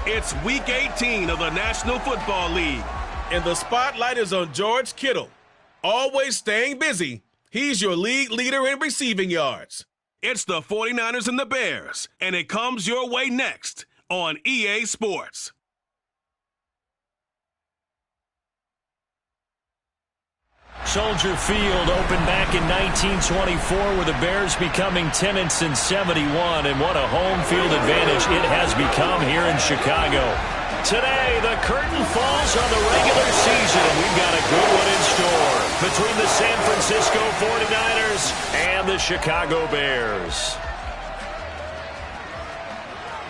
It's Week 18 of the National Football League, and the spotlight is on George Kittle. Always staying busy, he's your league leader in receiving yards. It's the 49ers and the Bears, and it comes your way next on EA Sports. Soldier Field opened back in 1924 with the Bears becoming 10-71, and what a home field advantage it has become here in Chicago. Today, the curtain falls on the regular season. We've got a good one in store between the San Francisco 49ers and the Chicago Bears.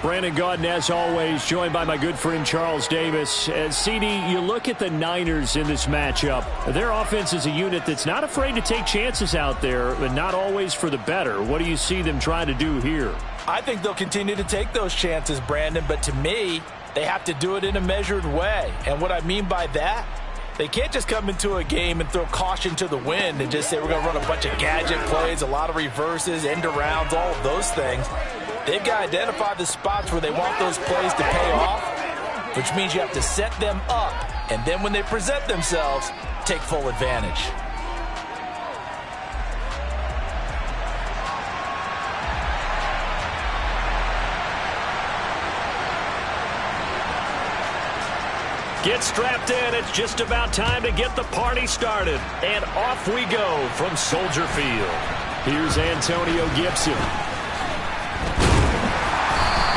Brandon Gaudin, as always, joined by my good friend Charles Davis. CD, you look at the Niners in this matchup. Their offense is a unit that's not afraid to take chances out there, but not always for the better. What do you see them trying to do here? I think they'll continue to take those chances, Brandon, but to me, they have to do it in a measured way. And what I mean by that, they can't just come into a game and throw caution to the wind and just say we're going to run a bunch of gadget plays, a lot of reverses, end arounds, all of those things. They've got to identify the spots where they want those plays to pay off, which means you have to set them up, and then when they present themselves, take full advantage. Get strapped in. It's just about time to get the party started. And off we go from Soldier Field. Here's Antonio Gibson.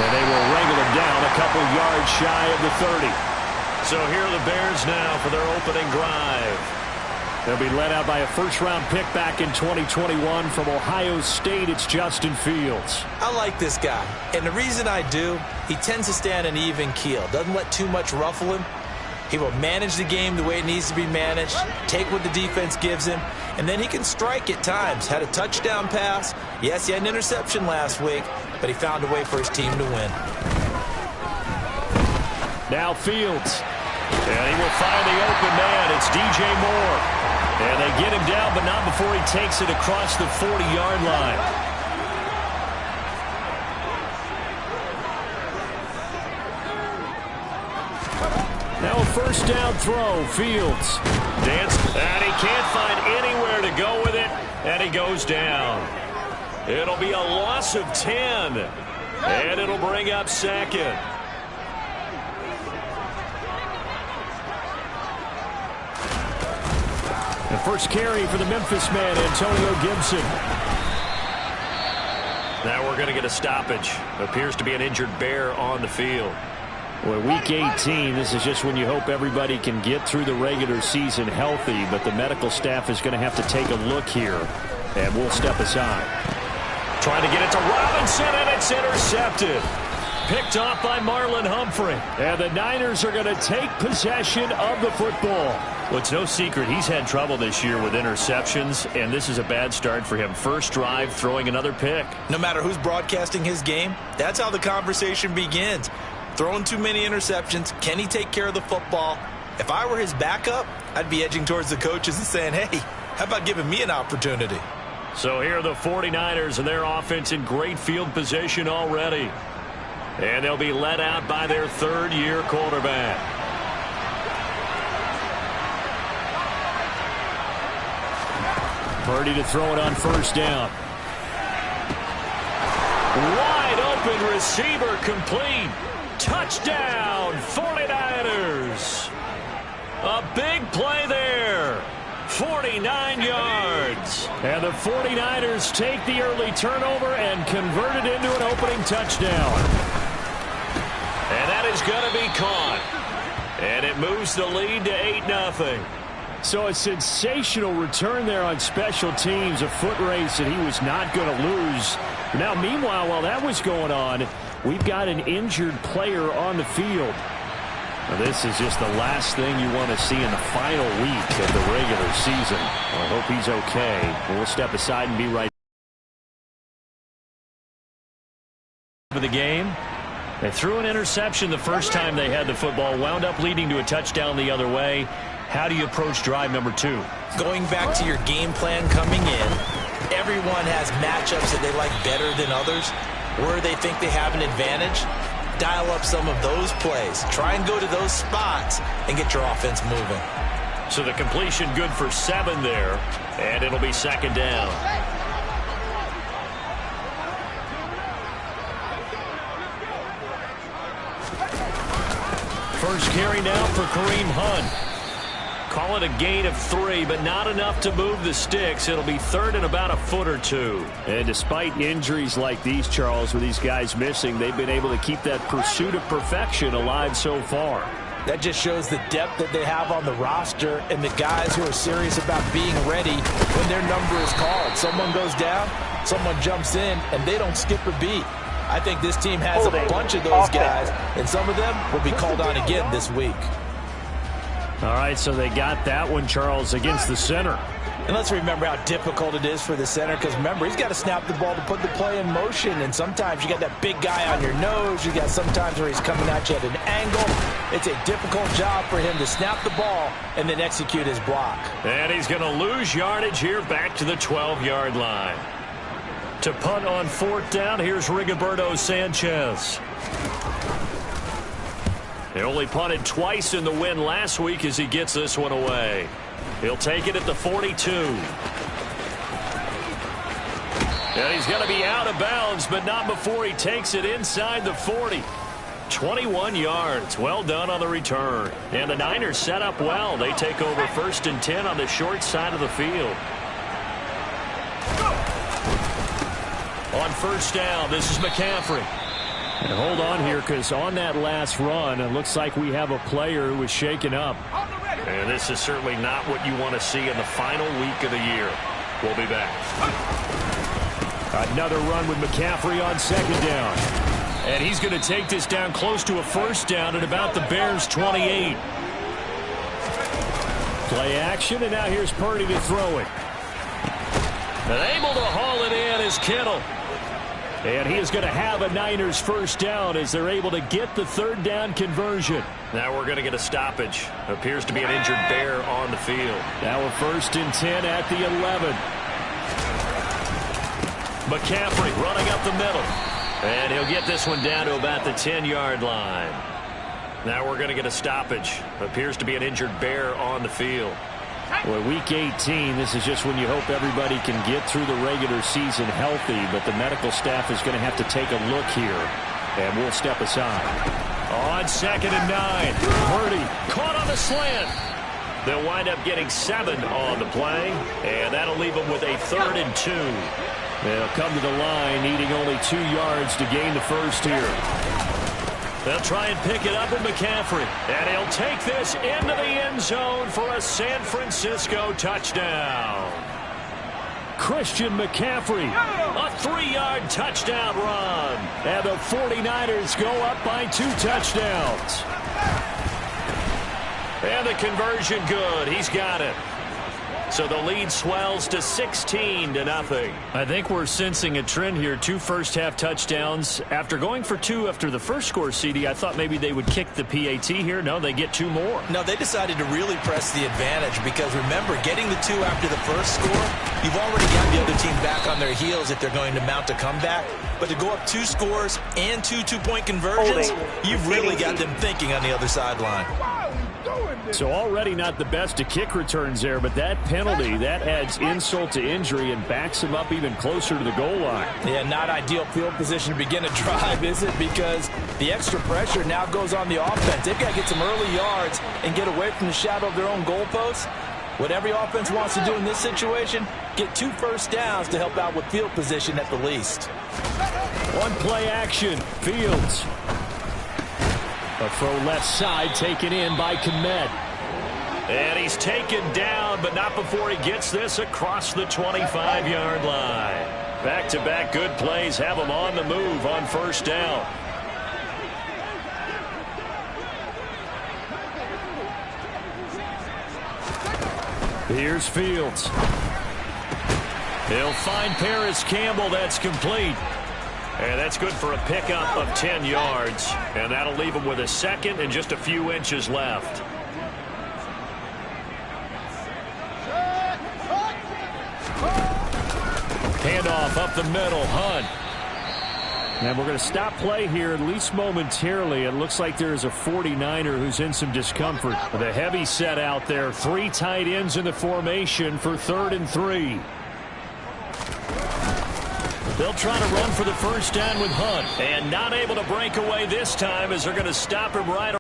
And they will wrangle him down a couple yards shy of the 30. So here are the Bears now for their opening drive. They'll be led out by a first-round pick back in 2021 from Ohio State. It's Justin Fields. I like this guy, and the reason I do, he tends to stand an even keel. Doesn't let too much ruffle him. He will manage the game the way it needs to be managed, take what the defense gives him, and then he can strike at times. Had a touchdown pass. Yes, he had an interception last week, but he found a way for his team to win. Now Fields. And he will find the open man. It's DJ Moore. And they get him down, but not before he takes it across the 40-yard line. Now a first down throw. Fields. Dance. And he can't find anywhere to go with it. And he goes down. It'll be a loss of 10. And it'll bring up second. The first carry for the Memphis man, Antonio Gibson. Now we're going to get a stoppage. Appears to be an injured Bear on the field. Well, Week 18, this is just when you hope everybody can get through the regular season healthy, but the medical staff is going to have to take a look here, and we'll step aside. Trying to get it to Robinson, and it's intercepted. Picked off by Marlon Humphrey. And the Niners are going to take possession of the football. Well, it's no secret he's had trouble this year with interceptions, and this is a bad start for him. First drive, throwing another pick. No matter who's broadcasting his game, that's how the conversation begins. Throwing too many interceptions. Can he take care of the football? If I were his backup, I'd be edging towards the coaches and saying, hey, how about giving me an opportunity? So here are the 49ers and their offense in great field position already. And they'll be led out by their third-year quarterback. Purdy to throw it on first down. Wide open receiver complete. Touchdown, 49ers. A big play there. 49 yards. And the 49ers take the early turnover and convert it into an opening touchdown. And that is going to be caught. And it moves the lead to 8-0. So a sensational return there on special teams, a foot race that he was not going to lose. Now, meanwhile, while that was going on, we've got an injured player on the field. Now, this is just the last thing you want to see in the final week of the regular season. I hope he's okay. We'll step aside and be right for the game. They threw an interception the first time they had the football, wound up leading to a touchdown the other way. How do you approach drive number 2? Going back to your game plan coming in, everyone has matchups that they like better than others, where they think they have an advantage. dial up some of those plays. Try and go to those spots and get your offense moving. So the completion good for 7 there, and it'll be second down. First carry now for Kareem Hunt. Call it a gain of 3, but not enough to move the sticks. It'll be third and about a foot or 2. And despite injuries like these, Charles, with these guys missing, they've been able to keep that pursuit of perfection alive so far. That just shows the depth that they have on the roster and the guys who are serious about being ready when their number is called. Someone goes down, someone jumps in, and they don't skip a beat. I think this team has a bunch of those guys, and some of them will be called on again this week. All right, so they got that one, Charles, against the center. And let's remember how difficult it is for the center, because remember, he's got to snap the ball to put the play in motion, and sometimes you got that big guy on your nose. You got sometimes where he's coming at you at an angle. It's a difficult job for him to snap the ball and then execute his block. And he's going to lose yardage here back to the 12-yard line. To punt on 4th down, here's Rigoberto Sanchez. He only punted twice in the win last week as he gets this one away. He'll take it at the 42. And he's going to be out of bounds, but not before he takes it inside the 40. 21 yards. Well done on the return. And the Niners set up well. They take over 1st and 10 on the short side of the field. On 1st down, this is McCaffrey. And hold on here, because on that last run, it looks like we have a player who was shaken up. And this is certainly not what you want to see in the final week of the year. We'll be back. Another run with McCaffrey on 2nd down. And he's going to take this down close to a 1st down at about the Bears' 28. Play action, and now here's Purdy to throw it. And able to haul it in is Kittle. And he is going to have a Niners 1st down as they're able to get the 3rd down conversion. Now we're going to get a stoppage. Appears to be an injured Bear on the field. Now we're 1st and 10 at the 11. McCaffrey running up the middle. And he'll get this one down to about the 10-yard line. Now we're going to get a stoppage. Appears to be an injured Bear on the field. Well, week 18, this is just when you hope everybody can get through the regular season healthy, but the medical staff is going to have to take a look here, and we'll step aside. On 2nd and 9, Purdy caught on the slant. They'll wind up getting 7 on the play, and that'll leave them with a 3rd and 2. They'll come to the line, needing only 2 yards to gain the 1st here. They'll try and pick it up with McCaffrey. And he'll take this into the end zone for a San Francisco touchdown. Christian McCaffrey. A 3-yard touchdown run. And the 49ers go up by 2 touchdowns. And the conversion good. He's got it. So the lead swells to 16-0. I think we're sensing a trend here. 2 first-half touchdowns. After going for 2 after the first score, CD, I thought maybe they would kick the PAT here. No, they get 2 more. No, they decided to really press the advantage because, remember, getting the 2 after the first score, you've already got the other team back on their heels if they're going to mount a comeback. But to go up 2 scores and 2 two-point conversions, you've really got them thinking on the other sideline. So already not the best to kick returns there, but that penalty, that adds insult to injury and backs him up even closer to the goal line. Yeah, not ideal field position to begin a drive, is it? Because the extra pressure now goes on the offense. They've got to get some early yards and get away from the shadow of their own goalposts. What every offense wants to do in this situation, get 2 first downs to help out with field position at the least. One play action, Fields. A throw left side taken in by Kmet. And he's taken down, but not before he gets this across the 25-yard line. Back-to-back good plays have him on the move on 1st down. Here's Fields. He'll find Paris Campbell. That's complete. And that's good for a pickup of 10 yards. And that'll leave him with a 2nd and just a few inches left. Handoff up the middle. Hunt. And we're going to stop play here, at least momentarily. It looks like there's a 49er who's in some discomfort. With a heavy set out there, 3 tight ends in the formation for 3rd and 3. They'll try to run for the first down with Hunt. And not able to break away this time as they're going to stop him right.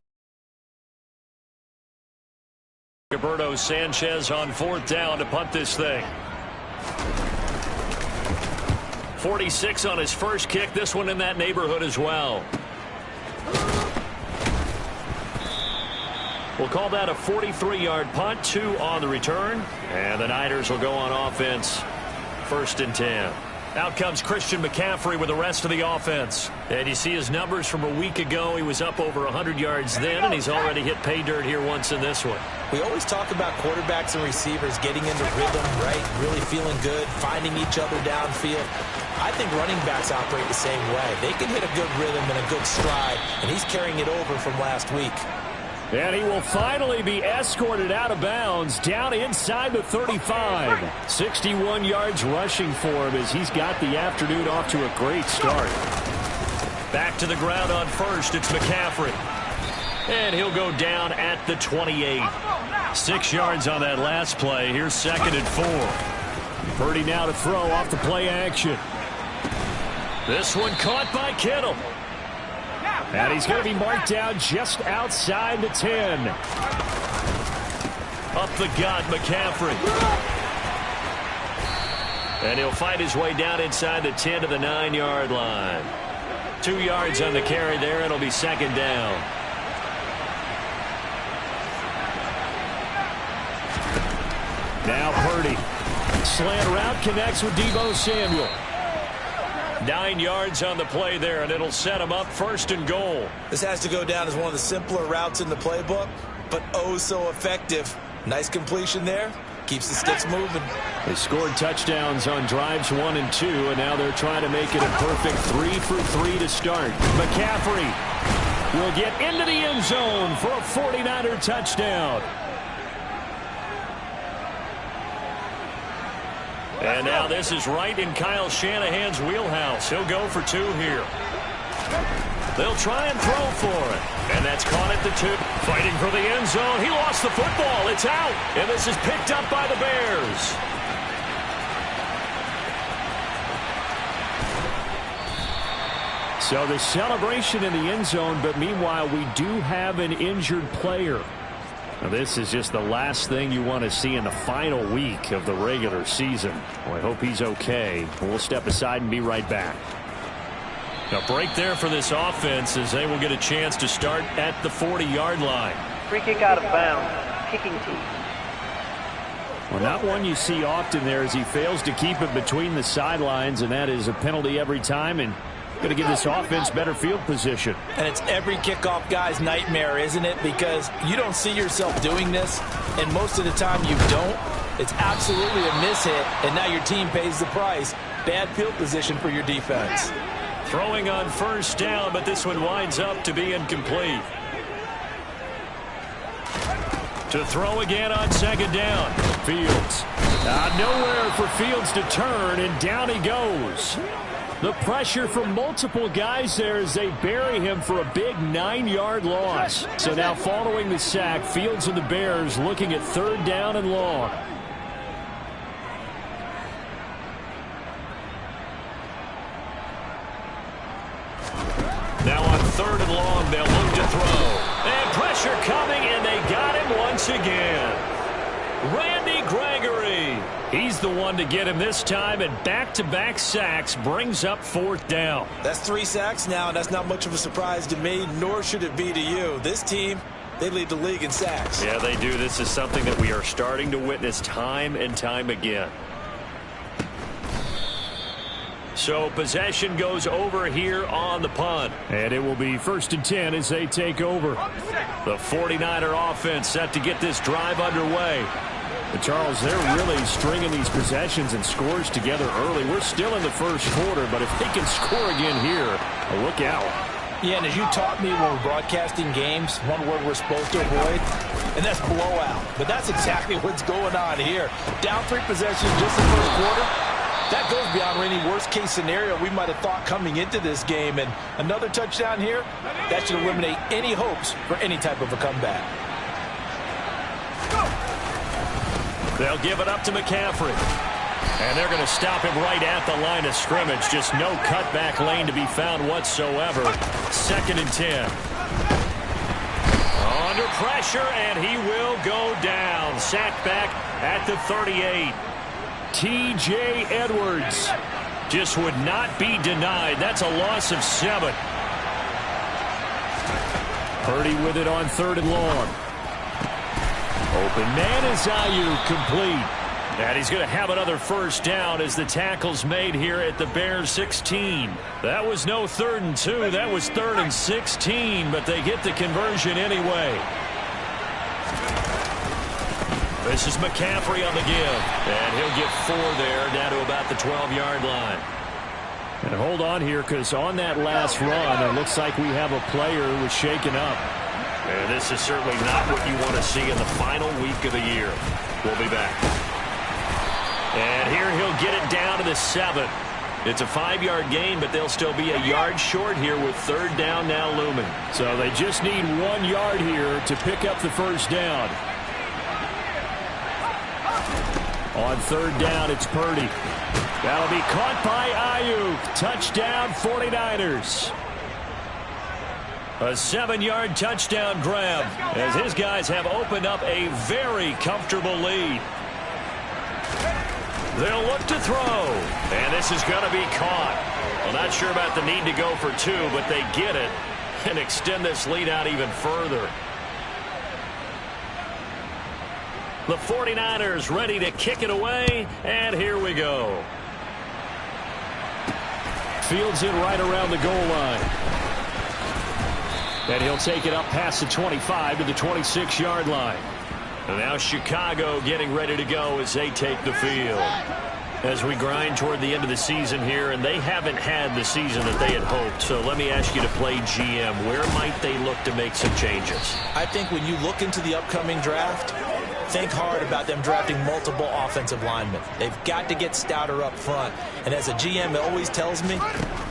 Roberto Sanchez on 4th down to punt this thing. 46 on his first kick. This one in that neighborhood as well. We'll call that a 43-yard punt. 2 on the return. And the Niners will go on offense. 1st and 10. Out comes Christian McCaffrey with the rest of the offense. And you see his numbers from a week ago. He was up over 100 yards then, and he's already hit pay dirt here once in this one. We always talk about quarterbacks and receivers getting into rhythm, right? Really feeling good, finding each other downfield. I think running backs operate the same way. They can hit a good rhythm and a good stride, and he's carrying it over from last week. And he will finally be escorted out of bounds down inside the 35. 61 yards rushing for him as he's got the afternoon off to a great start. Back to the ground on first. It's McCaffrey. And he'll go down at the 28. 6 yards on that last play. Here's 2nd and 4. Purdy now to throw off the play action. This one caught by Kittle. And he's going to be marked down just outside the 10. Up the gut, McCaffrey. And he'll fight his way down inside the 10 to the 9-yard line. 2 yards on the carry there. It'll be 2nd down. Now Purdy. Slant route connects with Deebo Samuel. 9 yards on the play there, and it'll set him up 1st and goal. This has to go down as one of the simpler routes in the playbook, but oh so effective. Nice completion there. Keeps the sticks moving. They scored touchdowns on drives 1 and 2, and now they're trying to make it a perfect 3 for 3 to start. McCaffrey will get into the end zone for a 49er touchdown. And now this is right in Kyle Shanahan's wheelhouse. He'll go for 2 here. They'll try and throw for it. And that's caught at the 2. Fighting for the end zone. He lost the football. It's out. And this is picked up by the Bears. So the celebration in the end zone, but meanwhile we do have an injured player. Now, this is just the last thing you want to see in the final week of the regular season. Well, I hope he's okay. We'll step aside and be right back. A break there for this offense as they will get a chance to start at the 40-yard line. Free kick out of bounds. Kicking team. Well, not one you see often there as he fails to keep it between the sidelines, and that is a penalty every time, and going to give this offense better field position. And it's every kickoff guy's nightmare, isn't it? Because you don't see yourself doing this, and most of the time you don't. It's absolutely a mishit, and now your team pays the price. Bad field position for your defense. Throwing on 1st down, but this one winds up to be incomplete. To throw again on 2nd down. Fields. Nowhere for Fields to turn, and down he goes. The pressure from multiple guys there as they bury him for a big 9-yard loss. So now following the sack, Fields and the Bears looking at 3rd down and long. Now on 3rd and long, they'll look to throw. And pressure coming, and they got him once again. Randy Gregory. He's the one to get him this time, and back-to-back sacks brings up 4th down. That's 3 sacks now, and that's not much of a surprise to me, nor should it be to you. This team, they lead the league in sacks. Yeah, they do. This is something that we are starting to witness time and time again. So possession goes over here on the punt. And it will be 1st and 10 as they take over. The 49er offense set to get this drive underway. But Charles, they're really stringing these possessions and scores together early. We're still in the 1st quarter, but if they can score again here, look out. Yeah, and as you taught me when we're broadcasting games, one word we're supposed to avoid, and that's blowout. But that's exactly what's going on here. Down 3 possessions just in the 1st quarter. That goes beyond any worst-case scenario we might have thought coming into this game. And another touchdown here, that should eliminate any hopes for any type of a comeback. They'll give it up to McCaffrey. And they're going to stop him right at the line of scrimmage. Just no cutback lane to be found whatsoever. 2nd and 10. Under pressure, and he will go down. Sacked back at the 38. T.J. Edwards just would not be denied. That's a loss of 7. Purdy with it on 3rd and long. Open man is Ayuk, complete. And he's going to have another first down as the tackle's made here at the Bears 16. That was no 3rd and 2. That was 3rd and 16, but they get the conversion anyway. This is McCaffrey on the give. And he'll get 4 there, down to about the 12-yard line. And hold on here, because on that last run, it looks like we have a player who was shaken up. And this is certainly not what you want to see in the final week of the year. We'll be back. And here he'll get it down to the 7. It's a 5-yard gain, but they'll still be a yard short here with 3rd down now looming. So they just need 1 yard here to pick up the first down. On 3rd down, it's Purdy. That'll be caught by Ayuk. Touchdown, 49ers. A 7-yard touchdown grab as his guys have opened up a very comfortable lead. They'll look to throw, and this is going to be caught. Well, not sure about the need to go for 2, but they get it and extend this lead out even further. The 49ers ready to kick it away, and here we go. Fields it right around the goal line. And he'll take it up past the 25 to the 26-yard line. And now Chicago getting ready to go as they take the field. As we grind toward the end of the season here, and they haven't had the season that they had hoped. So let me ask you to play GM. Where might they look to make some changes? I think when you look into the upcoming draft, think hard about them drafting multiple offensive linemen. They've got to get stouter up front. And as a GM, it always tells me,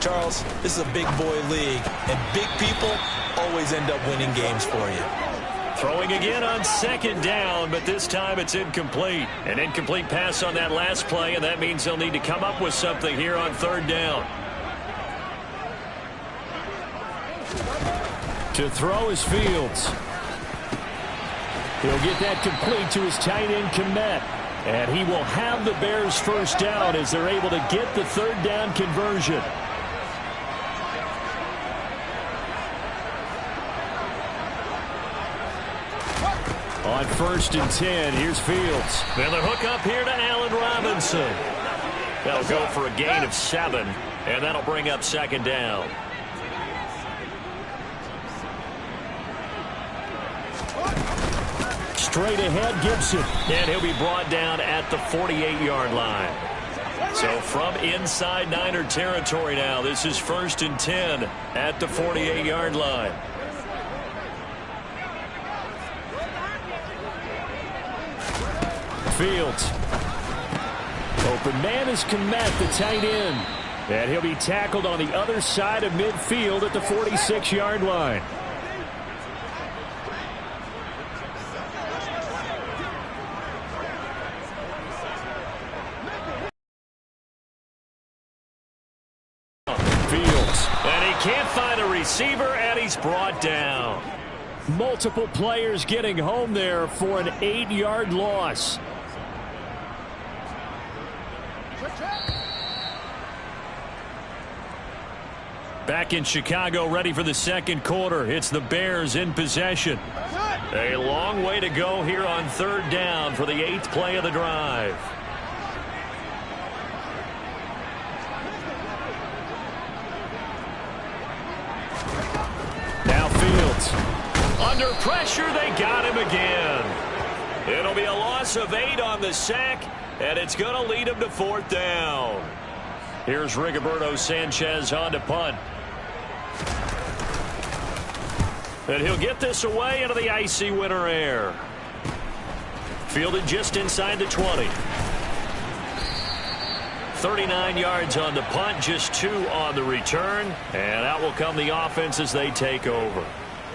Charles, this is a big boy league, and big people always end up winning games for you. Throwing again on 2nd down, but this time it's incomplete. An incomplete pass on that last play, and that means they'll need to come up with something here on 3rd down. To throw is Fields. He'll get that complete to his tight end, Kmet. And he will have the Bears first down as they're able to get the 3rd down conversion. On 1st and 10, here's Fields. Then the hook up here to Allen Robinson. They'll go for a gain of 7, and that'll bring up 2nd down. Straight ahead, Gibson. And he'll be brought down at the 48-yard line. So from inside Niner territory now, this is 1st and 10 at the 48-yard line. Fields. Open man is Kmet, the tight end. And he'll be tackled on the other side of midfield at the 46-yard line. Fields. And he can't find a receiver, and he's brought down. Multiple players getting home there for an 8-yard loss. Back in Chicago, ready for the 2nd quarter. It's the Bears in possession. A long way to go here on 3rd down for the 8th play of the drive. Now Fields. Under pressure, they got him again. It'll be a loss of 8 on the sack, and it's going to lead him to 4th down. Here's Rigoberto Sanchez on to punt. And he'll get this away into the icy winter air. Fielded just inside the 20. 39 yards on the punt, just 2 on the return. And out will come the offense as they take over.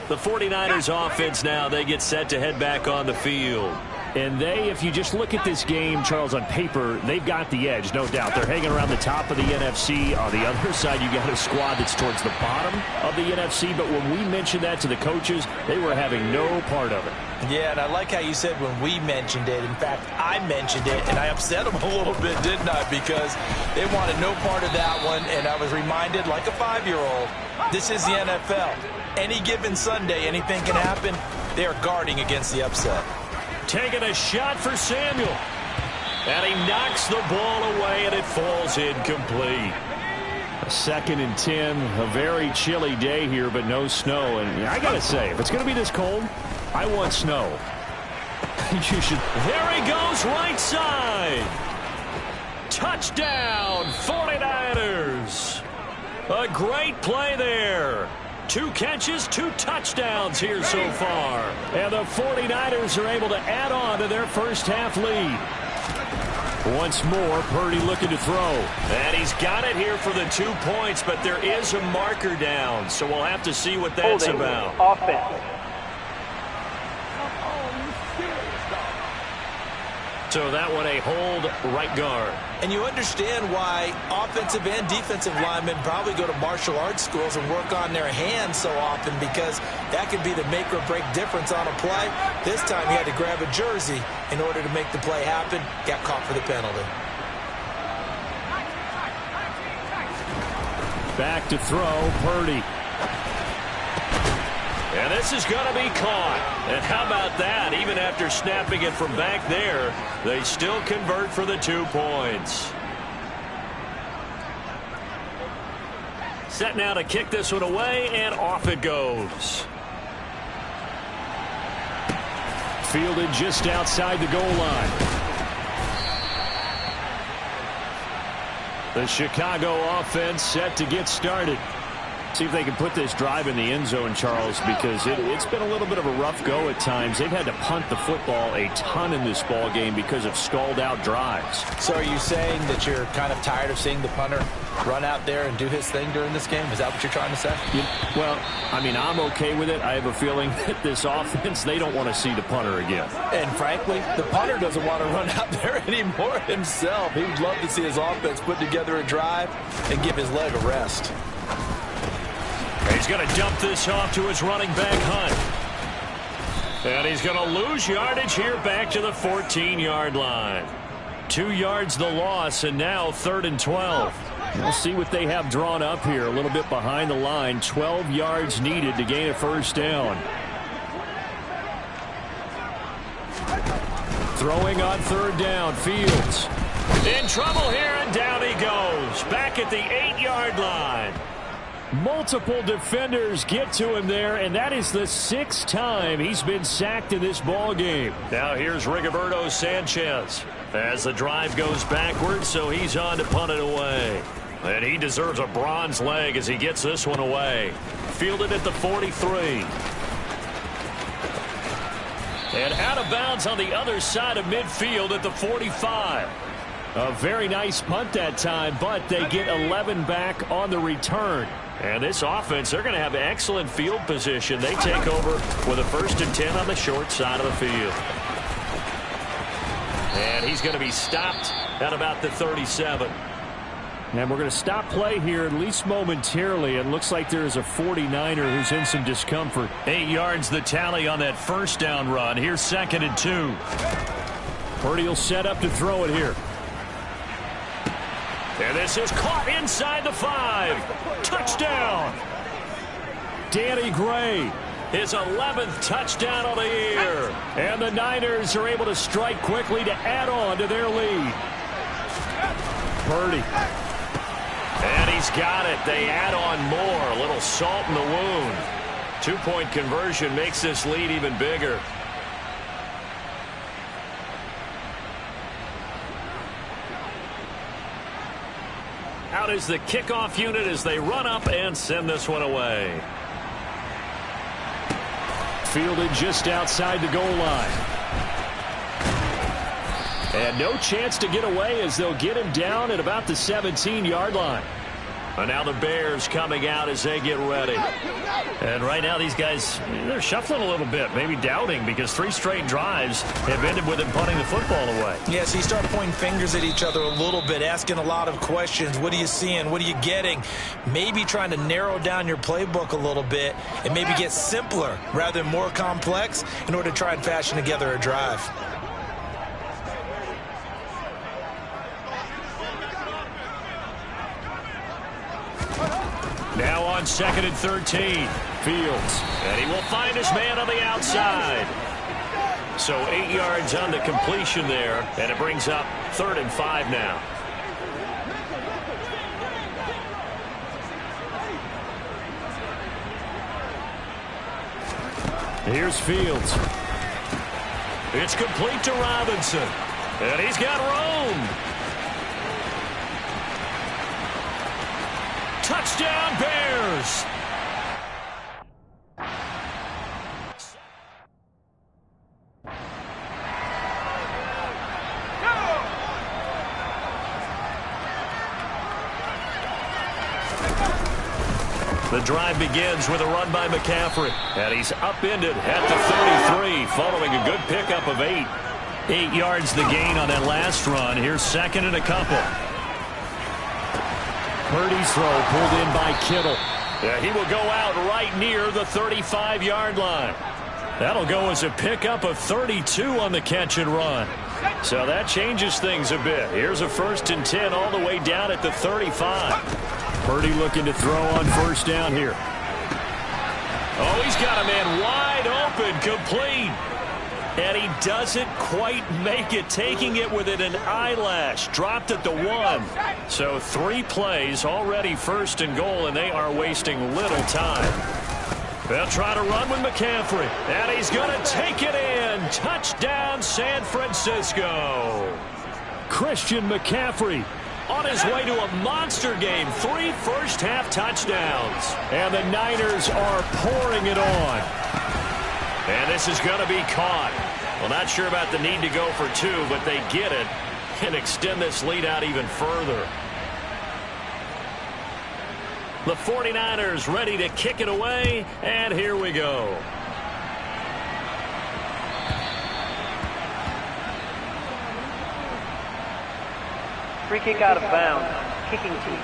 The 49ers offense now, they get set to head back on the field. And if you just look at this game, Charles, on paper, they've got the edge, no doubt. They're hanging around the top of the NFC. On the other side, you got a squad that's towards the bottom of the NFC. But when we mentioned that to the coaches, they were having no part of it. Yeah, and I like how you said when we mentioned it. In fact, I mentioned it, and I upset them a little bit, didn't I? Because they wanted no part of that one, and I was reminded, like a 5-year-old, this is the NFL. Any given Sunday, anything can happen. They are guarding against the upset. Taking a shot for Samuel. And he knocks the ball away, and it falls incomplete. 2nd and 10, a very chilly day here, but no snow. And I got to say, if it's going to be this cold, I want snow. You should. There he goes, right side. Touchdown, 49ers. A great play there. 2 catches, 2 touchdowns here so far. And the 49ers are able to add on to their first half lead. Once more, Purdy looking to throw. And he's got it here for the 2 points, but there is a marker down, so we'll have to see what that's Holding. about. Offense. So that one a hold, right guard. And you understand why offensive and defensive linemen probably go to martial arts schools and work on their hands so often, because that could be the make or break difference on a play. This time he had to grab a jersey in order to make the play happen. Got caught for the penalty. Back to throw, Purdy. And this is going to be caught. And how about that? Even after snapping it from back there, they still convert for the 2 points. Set now to kick this one away, and off it goes. Fielded just outside the goal line. The Chicago offense set to get started. See if they can put this drive in the end zone, Charles, because it's been a little bit of a rough go at times. They've had to punt the football a ton in this ball game because of stalled-out drives. So are you saying that you're kind of tired of seeing the punter run out there and do his thing during this game? Is that what you're trying to say? Well, I mean, I'm okay with it. I have a feeling that this offense, they don't want to see the punter again. And frankly, the punter doesn't want to run out there anymore himself. He would love to see his offense put together a drive and give his leg a rest. He's going to dump this off to his running back, Hunt. And he's going to lose yardage here back to the 14-yard line. 2 yards the loss, and now 3rd and 12. We'll see what they have drawn up here. A little bit behind the line. 12 yards needed to gain a first down. Throwing on 3rd down, Fields. In trouble here, and down he goes. Back at the 8-yard line. Multiple defenders get to him there, and that is the 6th time he's been sacked in this ball game. Now here's Rigoberto Sanchez as the drive goes backwards, so he's on to punt it away. And he deserves a bronze leg as he gets this one away. Fielded at the 43. And out of bounds on the other side of midfield at the 45. A very nice punt that time, but they get 11 back on the return. And this offense, they're going to have excellent field position. They take over with a 1st and 10 on the short side of the field. And he's going to be stopped at about the 37. And we're going to stop play here, at least momentarily. It looks like there's a 49er who's in some discomfort. 8 yards the tally on that first down run. Here's 2nd and 2. Purdy will set up to throw it here. And this is caught inside the 5. Touchdown. Danny Gray. His 11th touchdown of the year. And the Niners are able to strike quickly to add on to their lead. Purdy. And he's got it. They add on more. A little salt in the wound. 2-point conversion makes this lead even bigger. Out is the kickoff unit as they run up and send this one away. Fielded just outside the goal line. And no chance to get away as they'll get him down at about the 17-yard line. And now the Bears coming out as they get ready. And right now these guys, they're shuffling a little bit, maybe doubting, because 3 straight drives have ended with them punting the football away. Yeah, so you start pointing fingers at each other a little bit, asking a lot of questions. What are you seeing? What are you getting? Maybe trying to narrow down your playbook a little bit and maybe get simpler rather than more complex in order to try and fashion together a drive. Now on 2nd and 13, Fields. And he will find his man on the outside. So 8 yards on the completion there, and it brings up 3rd and 5 now. Here's Fields. It's complete to Robinson. And he's got room. Touchdown, Bears! The drive begins with a run by McCaffrey. And he's upended at the 33, following a good pickup of 8. 8 yards the gain on that last run. Here's 2nd and a couple. Purdy's throw pulled in by Kittle. Yeah, he will go out right near the 35-yard line. That'll go as a pickup of 32 on the catch and run. So that changes things a bit. Here's a 1st and 10 all the way down at the 35. Purdy looking to throw on 1st down here. Oh, he's got a man wide open, complete. And he doesn't quite make it, taking it within an eyelash. Dropped at the 1. So 3 plays, already 1st and goal, and they are wasting little time. They'll try to run with McCaffrey. And he's going to take it in. Touchdown, San Francisco. Christian McCaffrey on his way to a monster game. 3 first-half touchdowns. And the Niners are pouring it on. And this is going to be caught. Well, not sure about the need to go for 2, but they get it and extend this lead out even further. The 49ers ready to kick it away, and here we go. Free kick out of bounds. Kicking team.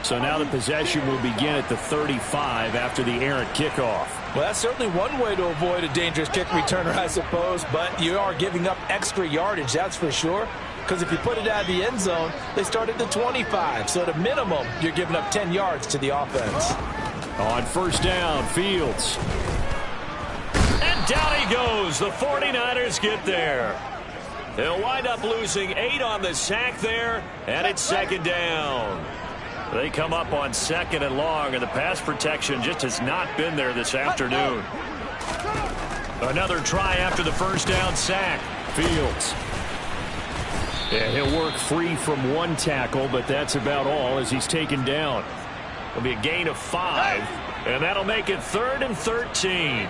So now the possession will begin at the 35 after the errant kickoff. Well, that's certainly one way to avoid a dangerous kick returner, I suppose, but you are giving up extra yardage, that's for sure. Because if you put it out of the end zone, they start at the 25. So at a minimum, you're giving up 10 yards to the offense. On 1st down, Fields. And down he goes. The 49ers get there. They'll wind up losing 8 on the sack there, and it's 2nd down. They come up on 2nd and long, and the pass protection just has not been there this afternoon. Another try after the 1st down sack. Fields. Yeah, he'll work free from 1 tackle, but that's about all as he's taken down. It'll be a gain of 5, and that'll make it 3rd and 13.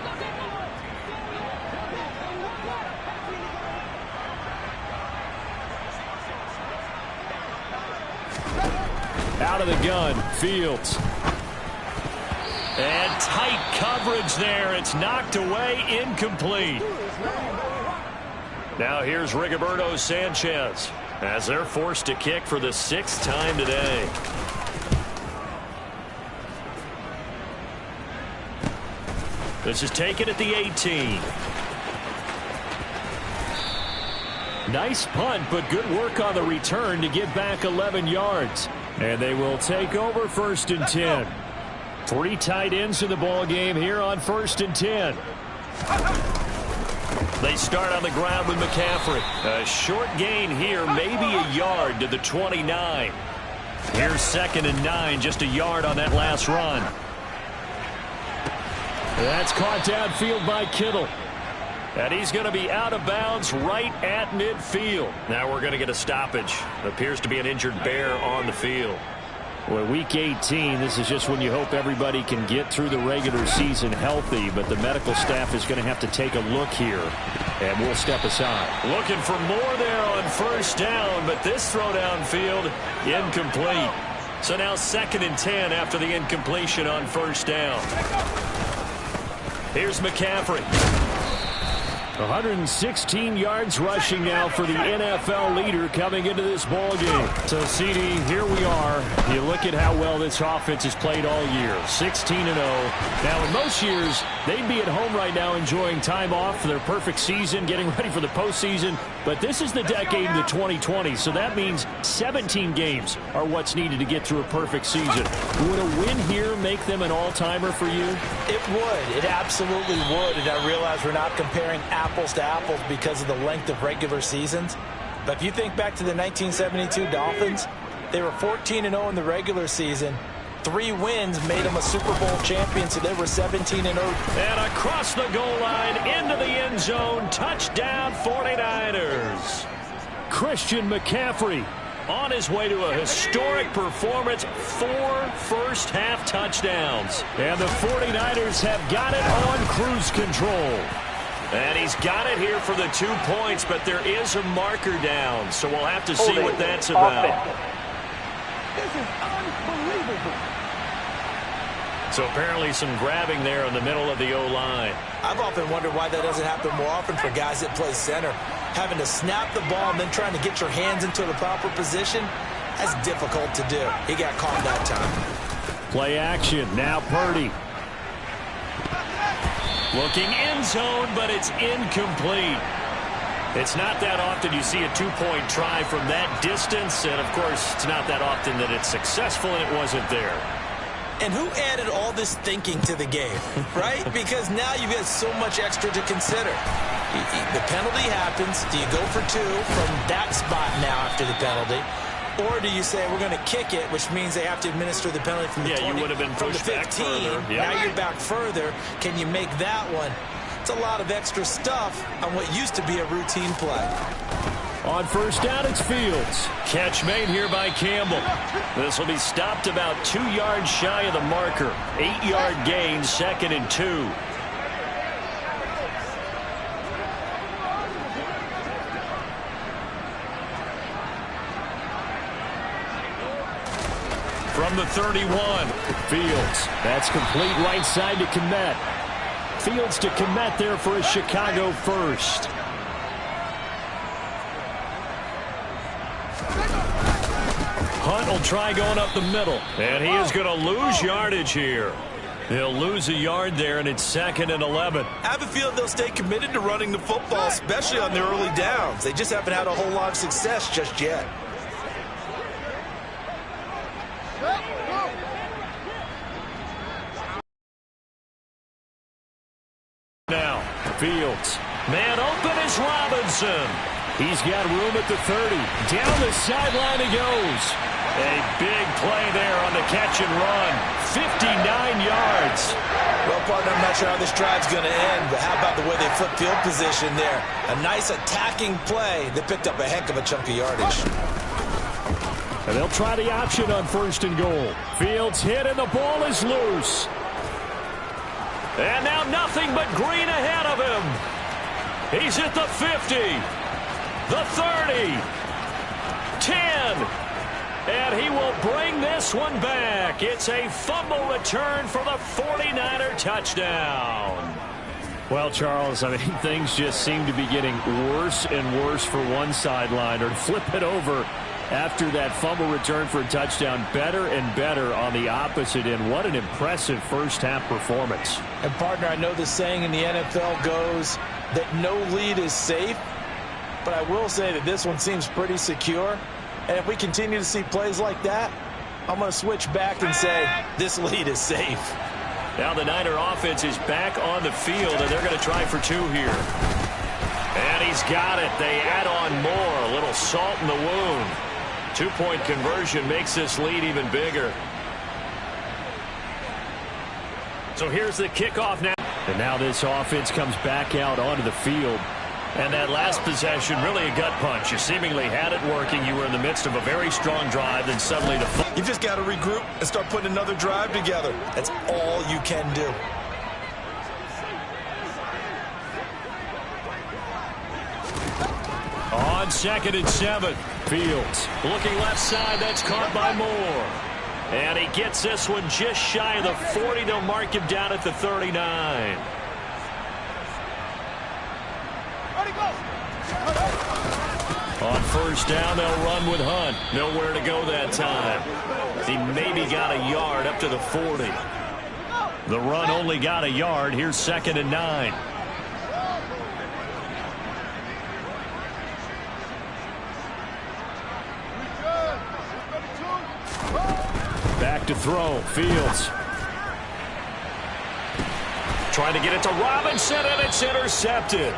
Out of the gun, Fields. And tight coverage there. It's knocked away, incomplete. Now here's Rigoberto Sanchez as they're forced to kick for the 6th time today. This is taken at the 18. Nice punt, but good work on the return to get back 11 yards. And they will take over 1st and 10. 3 tight ends in the ball game here on 1st and 10. They start on the ground with McCaffrey. A short gain here, maybe a yard to the 29. Here's 2nd and 9, just a yard on that last run. That's caught downfield by Kittle. And he's going to be out of bounds right at midfield. Now we're going to get a stoppage. Appears to be an injured Bear on the field. Well, week 18, this is just when you hope everybody can get through the regular season healthy, but the medical staff is going to have to take a look here, and we'll step aside. Looking for more there on first down, but this throw downfield incomplete. So now 2nd and 10 after the incompletion on first down. Here's McCaffrey. 116 yards rushing now for the NFL leader coming into this ball game. So, CD, here we are. You look at how well this offense has played all year, 16-0. Now, in most years, they'd be at home right now enjoying time off for their perfect season, getting ready for the postseason. But this is the decade of the 2020, so that means 17 games are what's needed to get through a perfect season. Would a win here make them an all-timer for you? It would. It absolutely would. And I realize we're not comparing apples to apples because of the length of regular seasons. But if you think back to the 1972 Dolphins, they were 14-0 in the regular season. 3 wins made them a Super Bowl champion, so they were 17-0. And across the goal line, into the end zone, touchdown 49ers. Christian McCaffrey on his way to a historic performance, 4 first-half touchdowns. And the 49ers have got it on cruise control. And he's got it here for the 2 points, but there is a marker down, so we'll have to see what that's about. This is unbelievable. So apparently some grabbing there in the middle of the O-line. I've often wondered why that doesn't happen more often for guys that play center. Having to snap the ball and then trying to get your hands into the proper position, that's difficult to do. He got caught that time. Play action. Now Purdy. Looking end zone, but it's incomplete. It's not that often you see a 2-point try from that distance, and of course, it's not that often that it's successful, and it wasn't there. And who added all this thinking to the game, right? Because now you've got so much extra to consider. The penalty happens. Do you go for 2 from that spot now after the penalty? Or do you say we're going to kick it, which means they have to administer the penalty from the 20, you would have been from the pushed 15. back further. Yep. Now you're back further. Can you make that one? It's a lot of extra stuff on what used to be a routine play. On first down, it's Fields. Catch made here by Campbell. This will be stopped about 2 yards shy of the marker. 8-yard gain, 2nd and 2. From the 31, Fields. That's complete right side to Kmet. Fields to Kmet there for a Chicago first. Hunt will try going up the middle. And he is going to lose yardage here. He'll lose a yard there, and it's 2nd and 11. I have a feeling they'll stay committed to running the football, especially on their early downs. They just haven't had a whole lot of success just yet. Now, Fields. Man open is Robinson. He's got room at the 30. Down the sideline he goes. A big play there on the catch and run. 59 yards. Well, partner, I'm not sure how this drive's going to end, but how about the way they flip field position there? A nice attacking play. They picked up a heck of a chunk of yardage. And they'll try the option on 1st and goal. Fields hit and the ball is loose. And now nothing but green ahead of him. He's at the 50, the 30, 10, and he will bring this one back. It's a fumble return for the 49er touchdown. Well, Charles, I mean, things just seem to be getting worse and worse for one sideline, or to flip it over after that fumble return for a touchdown, better and better on the opposite end. What an impressive first-half performance. And, partner, I know the saying in the NFL goes that no lead is safe, but I will say that this one seems pretty secure. And if we continue to see plays like that, I'm going to switch back and say this lead is safe. Now the Niner offense is back on the field, and they're going to try for 2 here. And he's got it. They add on more. A little salt in the wound. 2-point conversion makes this lead even bigger. So here's the kickoff now. And now this offense comes back out onto the field. And that last possession, really a gut punch. You seemingly had it working. You were in the midst of a very strong drive, then suddenly you just got to regroup and start putting another drive together. That's all you can do. On 2nd and 7, Fields looking left side. That's caught by Moore. And he gets this one just shy of the 40. They'll mark him down at the 39. On 1st down, they'll run with Hunt. Nowhere to go that time. He maybe got a yard up to the 40. The run only got a yard. Here's 2nd and 9. Back to throw. Fields. Trying to get it to Robinson, and it's intercepted.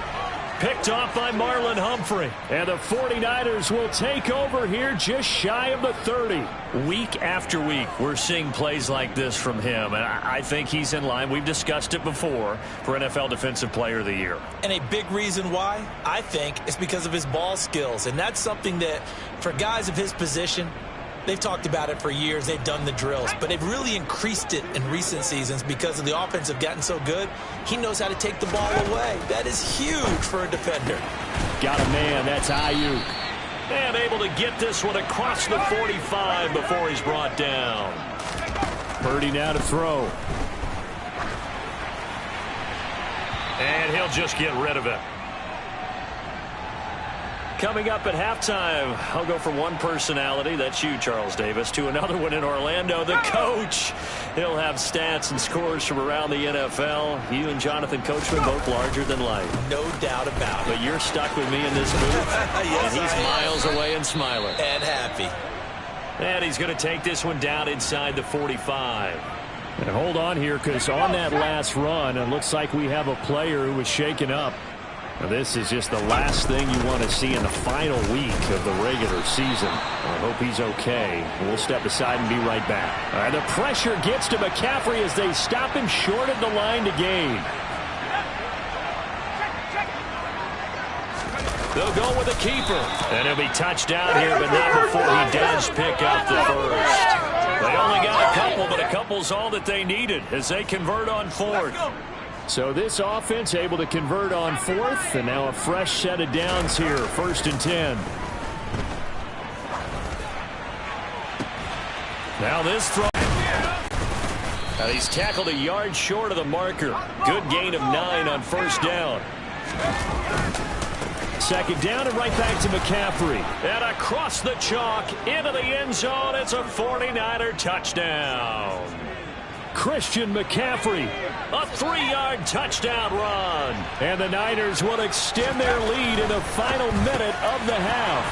Picked off by Marlon Humphrey. And the 49ers will take over here just shy of the 30. Week after week, we're seeing plays like this from him. And I think he's in line. We've discussed it before for NFL Defensive Player of the Year. And a big reason why, I think, is because of his ball skills. And that's something that, for guys of his position, they've talked about it for years. They've done the drills. But they've really increased it in recent seasons because of the offense have gotten so good. He knows how to take the ball away. That is huge for a defender. Got a man. That's Ayuk. And able to get this one across the 45 before he's brought down. Purdy now to throw. And he'll just get rid of it. Coming up at halftime, I'll go from one personality, that's you, Charles Davis, to another one in Orlando, the coach. He'll have stats and scores from around the NFL. You and Jonathan Coachman both larger than life. No doubt about it. But you're stuck with me in this booth. Yes, and he's miles away and smiling. And happy. And he's going to take this one down inside the 45. And hold on here, because on that last run, it looks like we have a player who was shaken up. Now, this is just the last thing you want to see in the final week of the regular season. I hope he's okay. We'll step aside and be right back. All right, the pressure gets to McCaffrey as they stop him short of the line to gain. They'll go with a keeper. And he'll be touched down here, but not before he does pick up the first. They only got a couple, but a couple's all that they needed as they convert on 4th. So this offense able to convert on 4th, and now a fresh set of downs here, 1st and 10. Now this throw. And he's tackled a yard short of the marker. Good gain of 9 on 1st down. 2nd down and right back to McCaffrey. And across the chalk into the end zone. It's a 49er touchdown. Christian McCaffrey, a 3-yard touchdown run. And the Niners will extend their lead in the final minute of the half.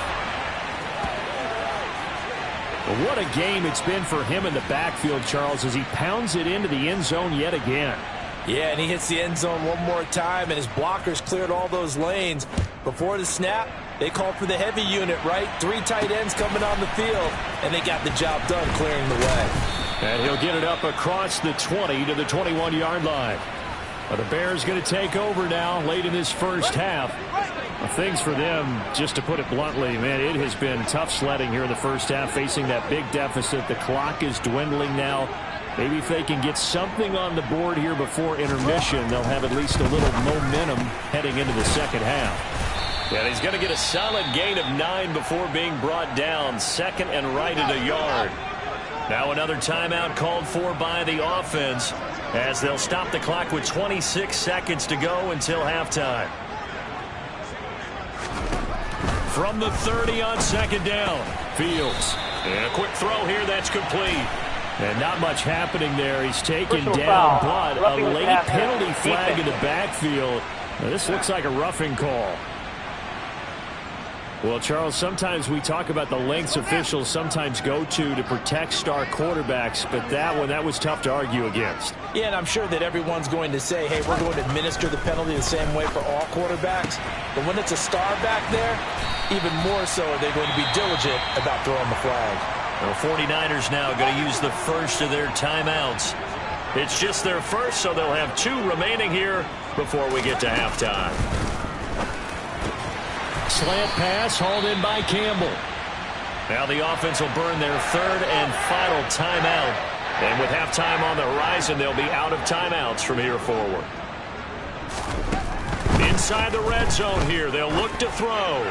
Well, what a game it's been for him in the backfield, Charles, as he pounds it into the end zone yet again. Yeah, and he hits the end zone one more time, and his blockers cleared all those lanes. Before the snap, they called for the heavy unit, right? 3 tight ends coming on the field, and they got the job done clearing the way. And he'll get it up across the 20 to the 21-yard line. Well, the Bears going to take over now late in this first half. Well, things for them, just to put it bluntly, man, it has been tough sledding here in the first half, facing that big deficit. The clock is dwindling now. Maybe if they can get something on the board here before intermission, they'll have at least a little momentum heading into the second half. Yeah, he's going to get a solid gain of 9 before being brought down. 2nd and right at a yard. Now another timeout called for by the offense as they'll stop the clock with 26 seconds to go until halftime. From the 30 on 2nd down, Fields. And a quick throw here that's complete. And not much happening there. He's taken down, but a late penalty flag in the backfield. Now, this looks like a roughing call. Well, Charles, sometimes we talk about the lengths officials sometimes go to protect star quarterbacks, but that was tough to argue against. Yeah, and I'm sure that everyone's going to say, hey, we're going to administer the penalty the same way for all quarterbacks. But when it's a star back there, even more so are they going to be diligent about throwing the flag. The 49ers now going to use the first of their timeouts. It's just their first, so they'll have 2 remaining here before we get to halftime. slant pass hauled in by Campbell. Now the offense will burn their third and final timeout. And with halftime on the horizon, they'll be out of timeouts from here forward. Inside the red zone here, they'll look to throw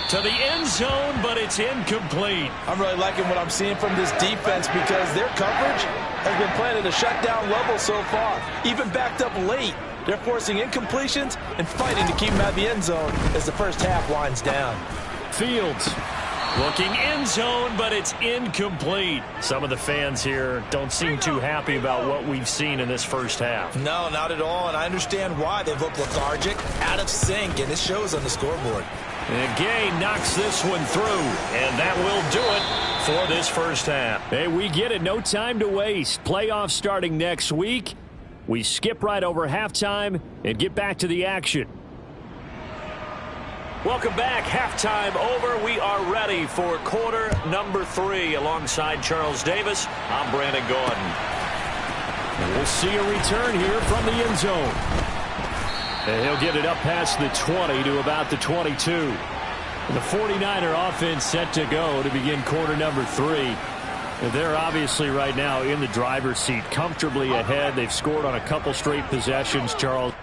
to the end zone, but it's incomplete. I'm really liking what I'm seeing from this defense because their coverage has been playing at a shutdown level so far. Even backed up late, they're forcing incompletions and fighting to keep them out of the end zone as the first half winds down. Fields looking end zone, but it's incomplete. Some of the fans here don't seem too happy about what we've seen in this first half. No, not at all, and I understand why. They've looked lethargic, out of sync, and it shows on the scoreboard. And Gay knocks this one through, and that will do it for this first half. Hey, we get it. No time to waste. Playoffs starting next week. We skip right over halftime and get back to the action. Welcome back. Halftime over. We are ready for quarter number 3 alongside Charles Davis. I'm Brandon Gordon. And we'll see a return here from the end zone. And he'll get it up past the 20 to about the 22. The 49er offense set to go to begin quarter number 3. They're obviously right now in the driver's seat, comfortably ahead. They've scored on a couple straight possessions, Charles.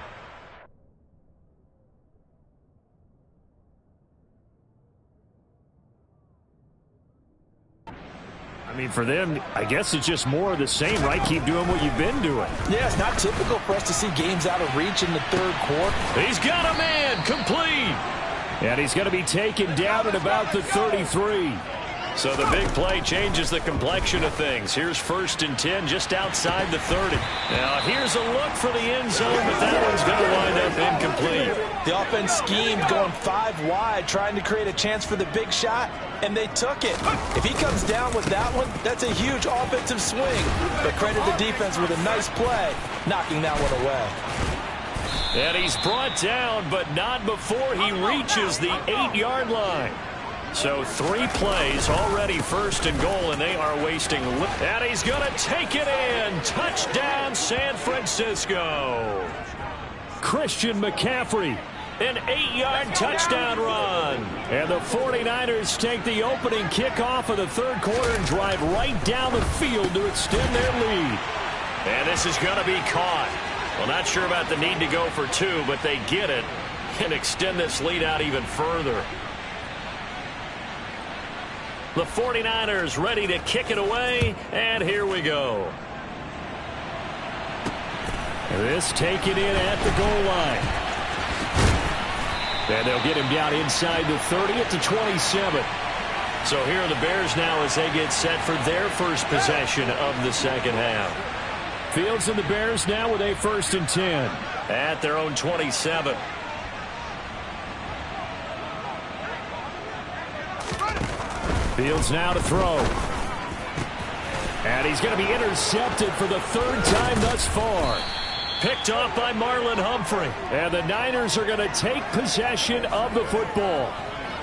I mean, for them, I guess it's just more of the same, right? Keep doing what you've been doing. Yeah, it's not typical for us to see games out of reach in the third quarter. He's got a man, complete. And he's going to be taken down at about the 33. So the big play changes the complexion of things. Here's 1st and 10 just outside the 30. Now here's a look for the end zone, but that one's going to wind up incomplete. The offense schemed going 5 wide, trying to create a chance for the big shot, and they took it. If he comes down with that one, that's a huge offensive swing. But credit the defense with a nice play, knocking that one away. And he's brought down, but not before he reaches the 8-yard line. So 3 plays already 1st and goal, and they are wasting. And he's going to take it in. Touchdown, San Francisco. Christian McCaffrey, an 8-yard touchdown run. And the 49ers take the opening kickoff of the third quarter and drive right down the field to extend their lead. And this is going to be caught. Well, not sure about the need to go for 2, but they get it and extend this lead out even further. The 49ers ready to kick it away, and here we go. This taken in at the goal line. And they'll get him down inside the 30 at the 27. So here are the Bears now as they get set for their first possession of the second half. Fields and the Bears now with a 1st and 10 at their own 27. Fields now to throw. And he's going to be intercepted for the 3rd time thus far. Picked off by Marlon Humphrey. And the Niners are going to take possession of the football.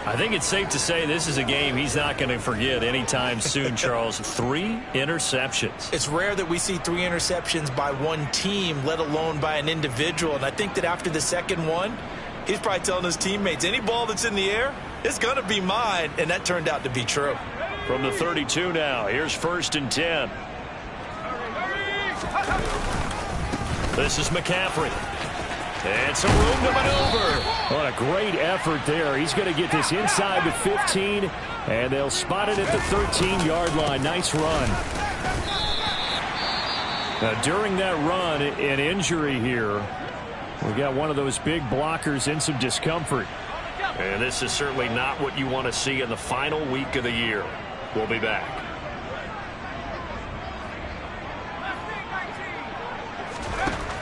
I think it's safe to say this is a game he's not going to forget anytime soon, Charles. 3 interceptions. It's rare that we see 3 interceptions by one team, let alone by an individual. And I think that after the second one, he's probably telling his teammates, any ball that's in the air, it's going to be mine. And that turned out to be true. From the 32 now, here's 1st and 10. This is McCaffrey. And some room to maneuver. What a great effort there. He's going to get this inside the 15, and they'll spot it at the 13-yard line. Nice run. Now, during that run, an injury here. We got one of those big blockers in some discomfort. And this is certainly not what you want to see in the final week of the year. We'll be back.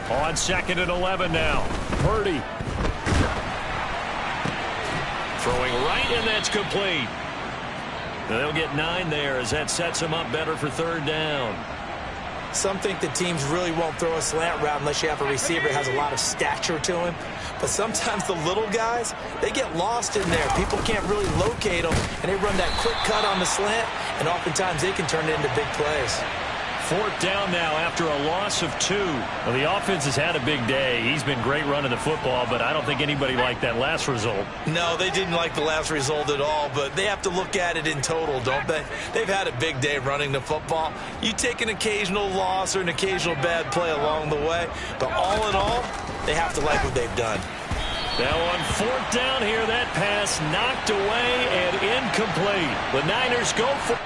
On 2nd and 11 now. Purdy. Throwing right, and that's complete. Now they'll get 9 there as that sets them up better for 3rd down. Some think the teams really won't throw a slant route unless you have a receiver that has a lot of stature to him. But sometimes the little guys, they get lost in there. People can't really locate them, and they run that quick cut on the slant, and oftentimes they can turn it into big plays. 4th down now after a loss of 2. Well, the offense has had a big day. He's been great running the football, but I don't think anybody liked that last result. No, they didn't like the last result at all, but they have to look at it in total, don't they? They've had a big day running the football. You take an occasional loss or an occasional bad play along the way, but all in all, they have to like what they've done. Now on 4th down here, that pass knocked away and incomplete. The Niners go for...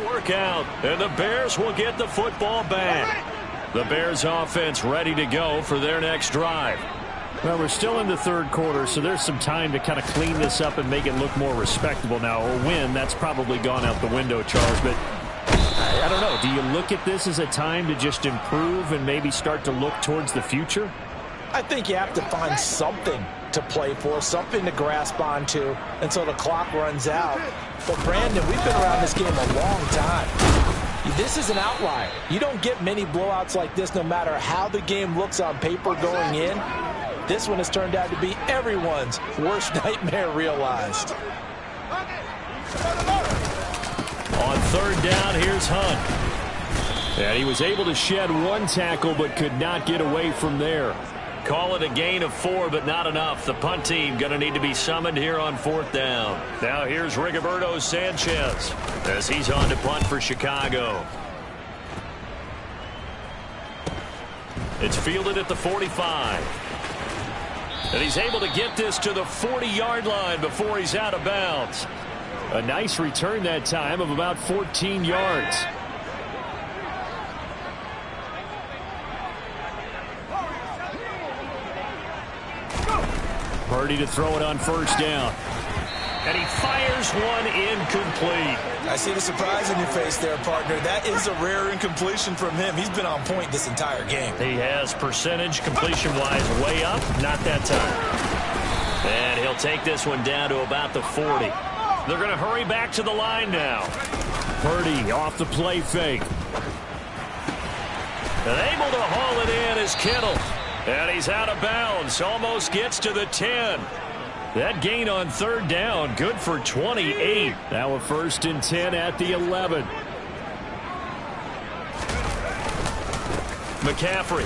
Workout, and the Bears will get the football back. The Bears offense ready to go for their next drive. Well, we're still in the 3rd quarter, so there's some time to kind of clean this up and make it look more respectable now. Or win, that's probably gone out the window, Charles. But I don't know. Do you look at this as a time to just improve and maybe start to look towards the future? I think you have to find something to play for, something to grasp onto until the clock runs out. But, Brandon, we've been around this game a long time. This is an outlier. You don't get many blowouts like this no matter how the game looks on paper going in. This one has turned out to be everyone's worst nightmare realized. On 3rd down, here's Hunt. And he was able to shed 1 tackle but could not get away from there. Call it a gain of 4, but not enough. The punt team going to need to be summoned here on 4th down. Now here's Rigoberto Sanchez as he's on to punt for Chicago. It's fielded at the 45. And he's able to get this to the 40-yard line before he's out of bounds. A nice return that time of about 14 yards. Purdy to throw it on 1st down. And he fires one incomplete. I see the surprise in your face there, partner. That is a rare incompletion from him. He's been on point this entire game. He has percentage completion-wise way up. Not that time. And he'll take this one down to about the 40. They're going to hurry back to the line now. Purdy off the play fake. And able to haul it in is Kittle. And he's out of bounds. Almost gets to the 10. That gain on 3rd down, good for 28. Now a 1st and 10 at the 11. McCaffrey.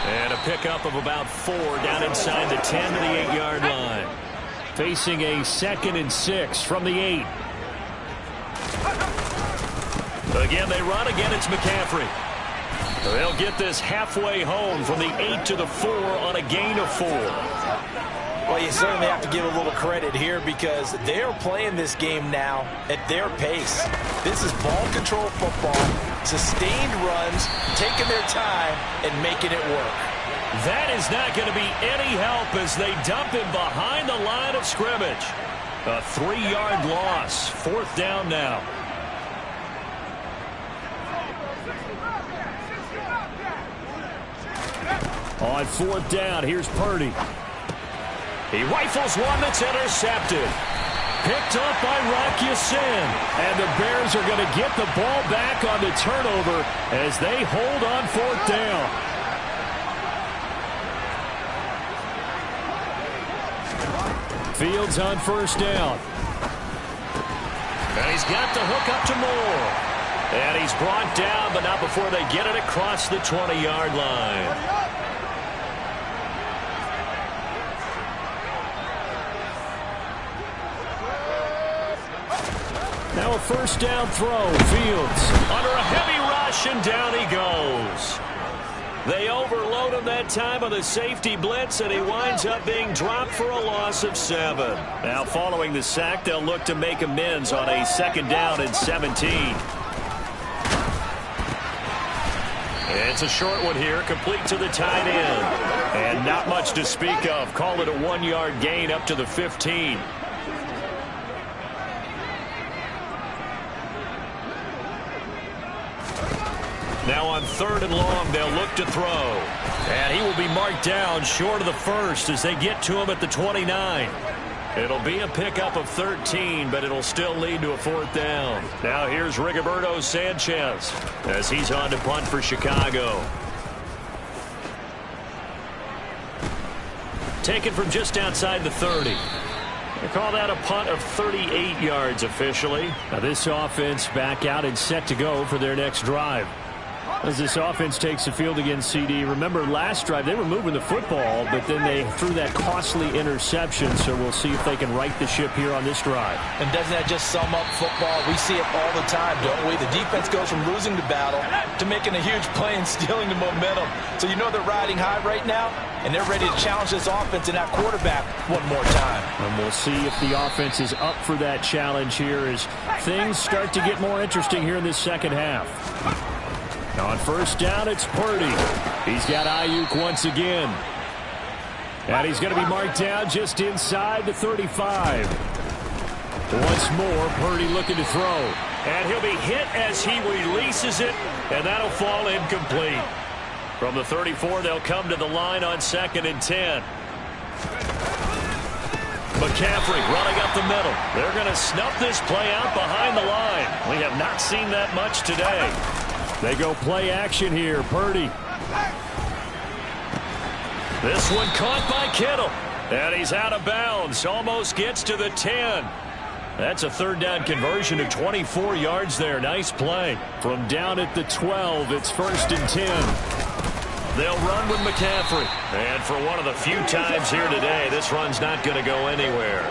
And a pickup of about 4 down inside the 10 to the 8-yard line. Facing a 2nd and 6 from the 8. Again, they run. Again, it's McCaffrey. They'll get this halfway home from the 8 to the 4 on a gain of 4. Well, you certainly have to give a little credit here because they're playing this game now at their pace. This is ball control football, sustained runs, taking their time, and making it work. That is not going to be any help as they dump him behind the line of scrimmage. A 3-yard loss. 4th down now. On 4th down, here's Purdy. He rifles one that's intercepted. Picked up by Rock Ya-Sin. And the Bears are going to get the ball back on the turnover as they hold on 4th down. Fields on 1st down. And he's got the hook up to Moore. And he's brought down, but not before they get it across the 20-yard line. Now a 1st down throw. Fields under a heavy rush, and down he goes. They overload him that time on the safety blitz, and he winds up being dropped for a loss of 7. Now following the sack, they'll look to make amends on a 2nd down and 17. It's a short one here, complete to the tight end. And not much to speak of. Call it a 1-yard gain up to the 15. Now on 3rd and long, they'll look to throw. And he will be marked down short of the 1st as they get to him at the 29. It'll be a pickup of 13, but it'll still lead to a 4th down. Now here's Rigoberto Sanchez as he's on to punt for Chicago. taken from just outside the 30. They call that a punt of 38 yards officially. Now this offense back out and set to go for their next drive. As this offense takes the field against CD, remember last drive they were moving the football, but then they threw that costly interception, so we'll see if they can right the ship here on this drive. And doesn't that just sum up football? We see it all the time, don't we? The defense goes from losing the battle to making a huge play and stealing the momentum. So you know they're riding high right now, and they're ready to challenge this offense and that quarterback one more time. And we'll see if the offense is up for that challenge here as things start to get more interesting here in this second half. On first down, it's Purdy. He's got Ayuk once again. And he's going to be marked down just inside the 35. Once more, Purdy looking to throw. And he'll be hit as he releases it, and that'll fall incomplete. From the 34, they'll come to the line on 2nd and 10. McCaffrey running up the middle. They're going to snuff this play out behind the line. We have not seen that much today. They go play action here. Purdy. This one caught by Kittle. And he's out of bounds. Almost gets to the 10. That's a third down conversion of 24 yards there. Nice play. From down at the 12, it's 1st and 10. They'll run with McCaffrey. And for one of the few times here today, this run's not going to go anywhere.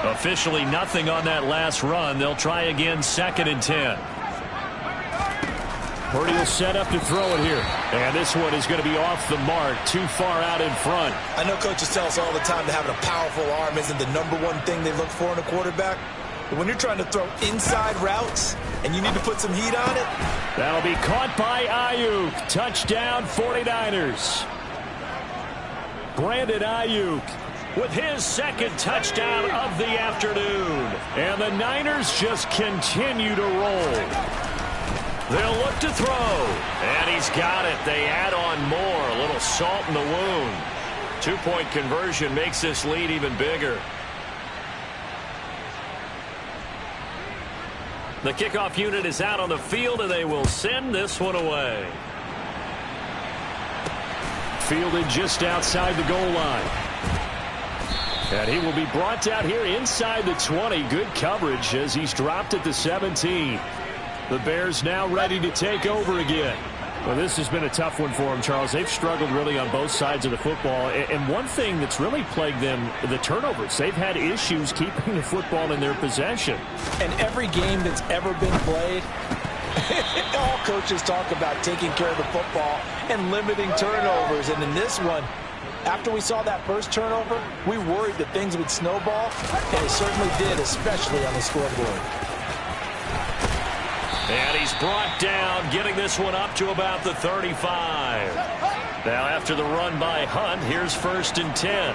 Officially nothing on that last run. They'll try again 2nd and 10. Purdy will set up to throw it here. And this one is going to be off the mark, too far out in front. I know coaches tell us all the time that having a powerful arm isn't the #1 thing they look for in a quarterback. But when you're trying to throw inside routes and you need to put some heat on it. That'll be caught by Ayuk. Touchdown 49ers. Brandon Ayuk with his 2nd touchdown of the afternoon. And the Niners just continue to roll. They'll look to throw. And he's got it. They add on more. A little salt in the wound. 2-point conversion makes this lead even bigger. The kickoff unit is out on the field, and they will send this one away. Fielded just outside the goal line. And he will be brought down here inside the 20. Good coverage as he's dropped at the 17. The Bears now ready to take over again. Well, this has been a tough one for them, Charles. They've struggled really on both sides of the football. And one thing that's really plagued them, the turnovers. They've had issues keeping the football in their possession. And every game that's ever been played, all coaches talk about taking care of the football and limiting turnovers. And in this one, after we saw that first turnover, we worried that things would snowball. And it certainly did, especially on the scoreboard. And he's brought down, getting this one up to about the 35. Now after the run by Hunt, here's 1st and 10.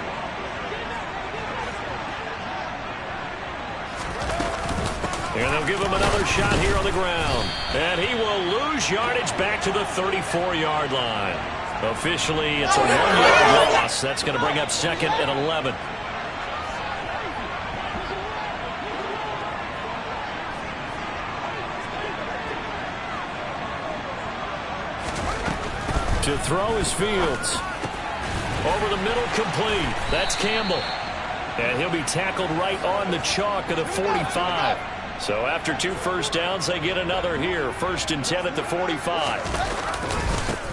And they'll give him another shot here on the ground. And he will lose yardage back to the 34-yard line. Officially, it's a 1-yard loss. That's going to bring up 2nd and 11. To throw is Fields. Over the middle, complete. That's Campbell. And he'll be tackled right on the chalk of the 45. So after 2 first downs, they get another here. 1st and 10 at the 45.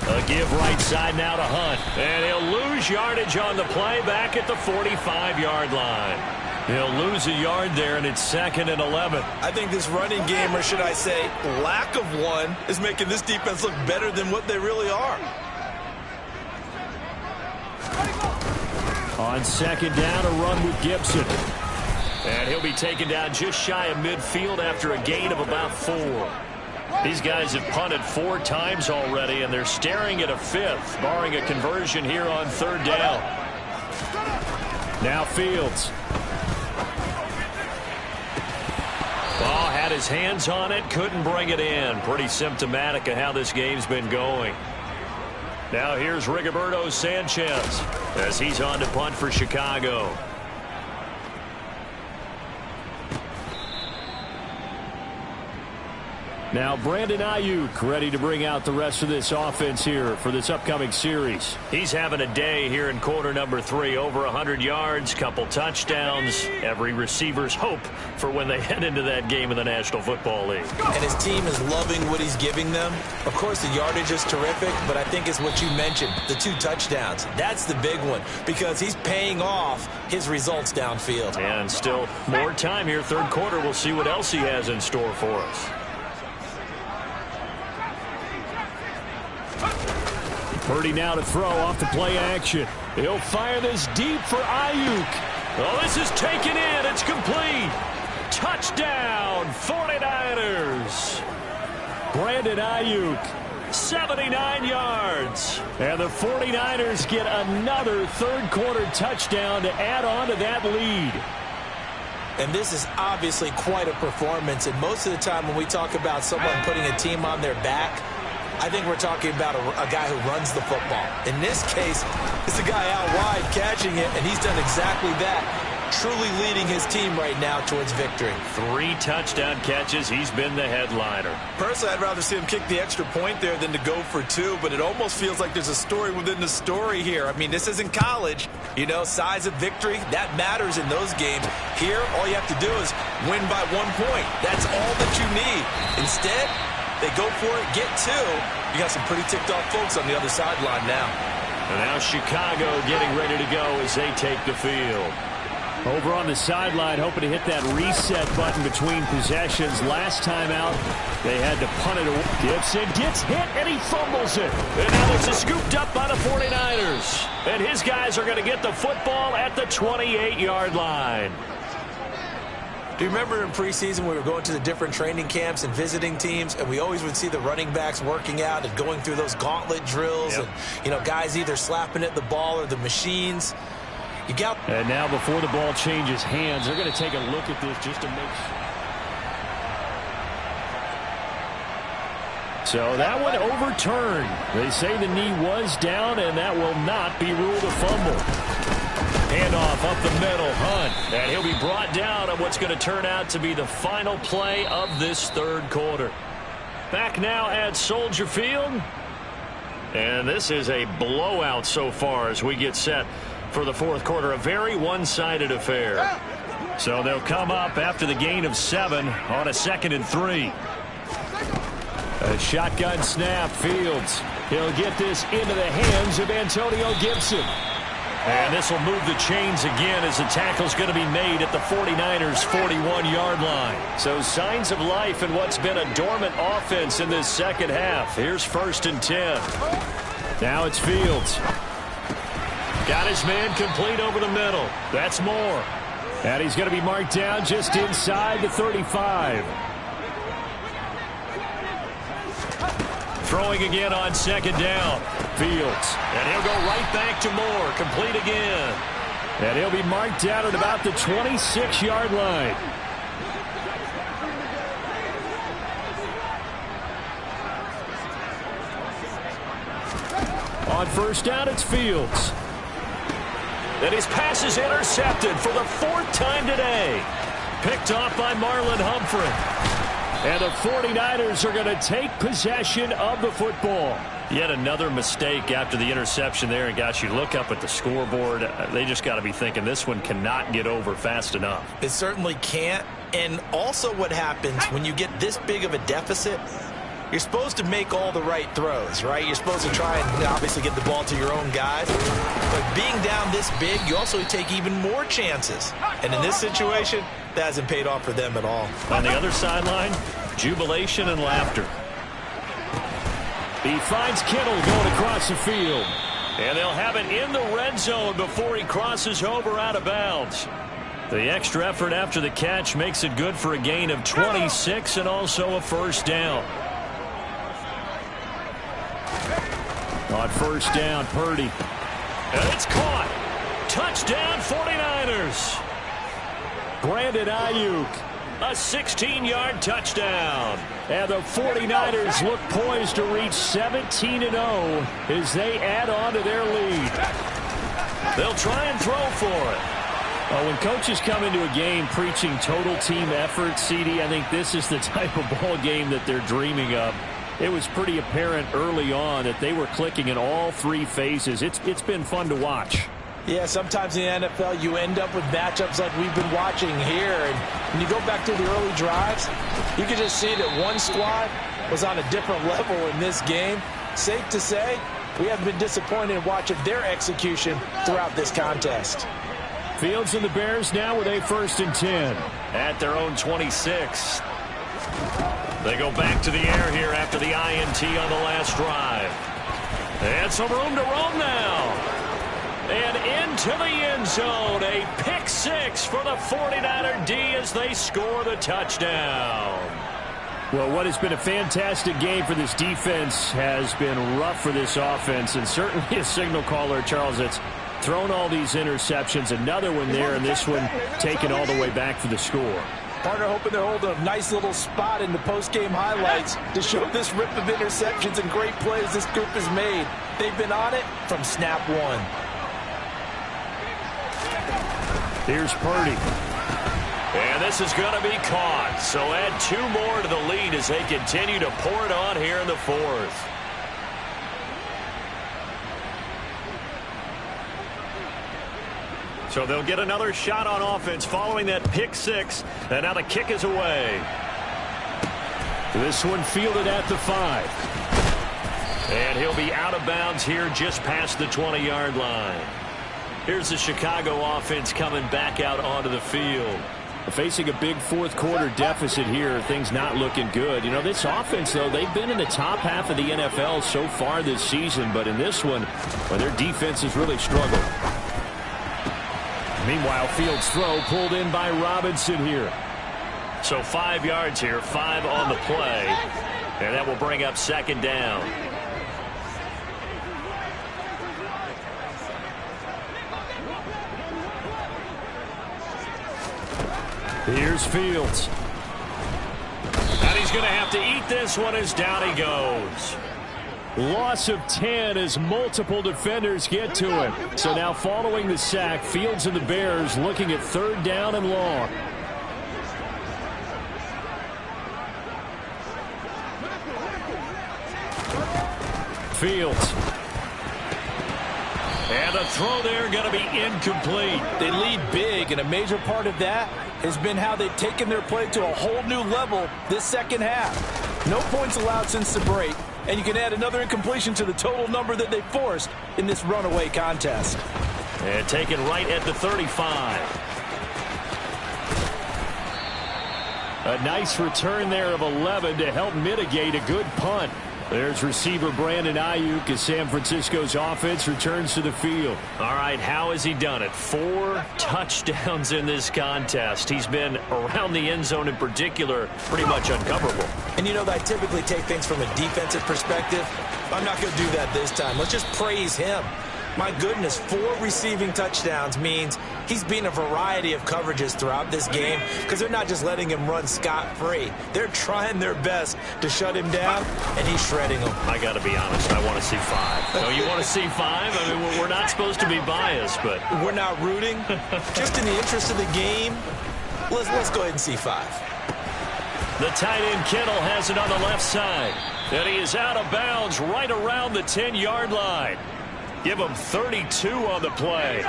A give right side now to Hunt. And he'll lose yardage on the play back at the 45-yard line. He'll lose a yard there, and it's 2nd and 11. I think this running game, or should I say lack of one, is making this defense look better than what they really are. On 2nd down, a run with Gibson. And he'll be taken down just shy of midfield after a gain of about 4. These guys have punted 4 times already, and they're staring at a 5th, barring a conversion here on 3rd down. Now Fields. Ball had his hands on it, couldn't bring it in. Pretty symptomatic of how this game's been going. Now here's Rigoberto Sanchez as he's on to punt for Chicago. Now Brandon Ayuk ready to bring out the rest of this offense here for this upcoming series. He's having a day here in quarter number 3. Over 100 yards, couple touchdowns. Every receiver's hope for when they head into that game in the National Football League. And his team is loving what he's giving them. Of course, the yardage is terrific, but I think it's what you mentioned, the 2 touchdowns. That's the big one because he's paying off his results downfield. And still more time here, third quarter. We'll see what else he has in store for us. Purdy now to throw off the play action. He'll fire this deep for Ayuk. Oh, this is taken in. It's complete. Touchdown, 49ers. Brandon Ayuk, 79 yards. And the 49ers get another third quarter touchdown to add on to that lead. And this is obviously quite a performance. And most of the time when we talk about someone putting a team on their back, I think we're talking about a guy who runs the football. In this case, it's a guy out wide catching it, and he's done exactly that, truly leading his team right now towards victory. 3 touchdown catches. He's been the headliner. Personally, I'd rather see him kick the extra point there than to go for 2, but it almost feels like there's a story within the story here. I mean, this isn't college. You know, size of victory, that matters in those games. Here, all you have to do is win by 1 point. That's all that you need. Instead, they go for it, get 2. You got some pretty ticked-off folks on the other sideline now. And now Chicago getting ready to go as they take the field. Over on the sideline, hoping to hit that reset button between possessions. Last time out, they had to punt it away. Gibson gets hit, and he fumbles it. And now there's a scooped up by the 49ers. And his guys are going to get the football at the 28-yard line. Do you remember in preseason we were going to the different training camps and visiting teams, and we always would see the running backs working out and going through those gauntlet drills, and, you know, guys either slapping at the ball or the machines. And now before the ball changes hands, they're going to take a look at this just to make sure. So that one overturned. They say the knee was down, and that will not be ruled a fumble. Handoff up the middle, Hunt. And he'll be brought down on what's going to turn out to be the final play of this third quarter. Back now at Soldier Field. And this is a blowout so far as we get set for the fourth quarter. A very one-sided affair. So they'll come up after the gain of 7 on a 2nd and 3. A shotgun snap, Fields. He'll get this into the hands of Antonio Gibson. And this will move the chains again as the tackle's going to be made at the 49ers' 41-yard line. So signs of life in what's been a dormant offense in this second half. Here's 1st and 10. Now it's Fields. Got his man complete over the middle. That's Moore. And he's going to be marked down just inside the 35. Throwing again on 2nd down. Fields. And he'll go right back to Moore. Complete again. And he'll be marked down at about the 26-yard line. On 1st down, it's Fields. And his pass is intercepted for the 4th time today. Picked off by Marlon Humphrey. And the 49ers are going to take possession of the football. Yet another mistake after the interception there. And, gosh, you look up at the scoreboard. They just got to be thinking this one cannot get over fast enough. It certainly can't. And also what happens when you get this big of a deficit, you're supposed to make all the right throws, right? You're supposed to try and obviously get the ball to your own guys. But being down this big, you also take even more chances. And in this situation, that hasn't paid off for them at all. On the other sideline, jubilation and laughter. He finds Kittle going across the field. And they'll have it in the red zone before he crosses over out of bounds. The extra effort after the catch makes it good for a gain of 26 and also a 1st down. On 1st down, Purdy. And it's caught. Touchdown 49ers. Brandon Ayuk. A 16-yard touchdown. And the 49ers look poised to reach 17-0 as they add on to their lead. They'll try and throw for it. When coaches come into a game preaching total team effort, CD, I think this is the type of ball game that they're dreaming of. It was pretty apparent early on that they were clicking in all three phases. It's been fun to watch. Yeah, sometimes in the NFL you end up with matchups like we've been watching here. And when you go back to the early drives, you can just see that one squad was on a different level in this game. Safe to say, we haven't been disappointed in watching their execution throughout this contest. Fields and the Bears now with a 1st and 10 at their own 26. They go back to the air here after the INT on the last drive. And some room to roam now. And into the end zone. A pick 6 for the 49er D as they score the touchdown. Well, what has been a fantastic game for this defense has been rough for this offense, and certainly a signal caller, Charles, that's thrown all these interceptions. Another one there, and this one taken all the way back for the score. Partner hoping they're holding a nice little spot in the post-game highlights to show this rip of interceptions and great plays this group has made. They've been on it from snap one. Here's Purdy. And this is going to be caught. So add 2 more to the lead as they continue to pour it on here in the 4th. So they'll get another shot on offense following that pick 6. And now the kick is away. This one fielded at the 5. And he'll be out of bounds here just past the 20-yard line. Here's the Chicago offense coming back out onto the field. Facing a big fourth-quarter deficit here, things not looking good. You know, this offense, though, they've been in the top half of the NFL so far this season. But in this one, well, their defense has really struggled. Meanwhile, Fields' throw pulled in by Robinson here. So 5 yards here, 5 on the play. And that will bring up 2nd down. Here's Fields. And he's going to have to eat this one as down he goes. Loss of 10 as multiple defenders get to him. So now following the sack, Fields and the Bears looking at 3rd down and long. Fields. And the throw there going to be incomplete. They lead big, and a major part of that has been how they've taken their play to a whole new level this second half. No points allowed since the break, and you can add another incompletion to the total number that they forced in this runaway contest. And taken right at the 35. A nice return there of 11 to help mitigate a good punt. There's receiver Brandon Ayuk as San Francisco's offense returns to the field. All right, how has he done it? 4 touchdowns in this contest. He's been around the end zone in particular, pretty much uncoverable. And you know, I typically take things from a defensive perspective. I'm not going to do that this time. Let's just praise him. My goodness, 4 receiving touchdowns means he's been a variety of coverages throughout this game because they're not just letting him run scot-free. They're trying their best to shut him down, and he's shredding them. I got to be honest, I want to see 5. No, you want to see 5? I mean, we're not supposed to be biased, but... We're not rooting. Just in the interest of the game, let's go ahead and see 5. The tight end Kittle has it on the left side. And he is out of bounds right around the 10-yard line. Give him 32 on the play.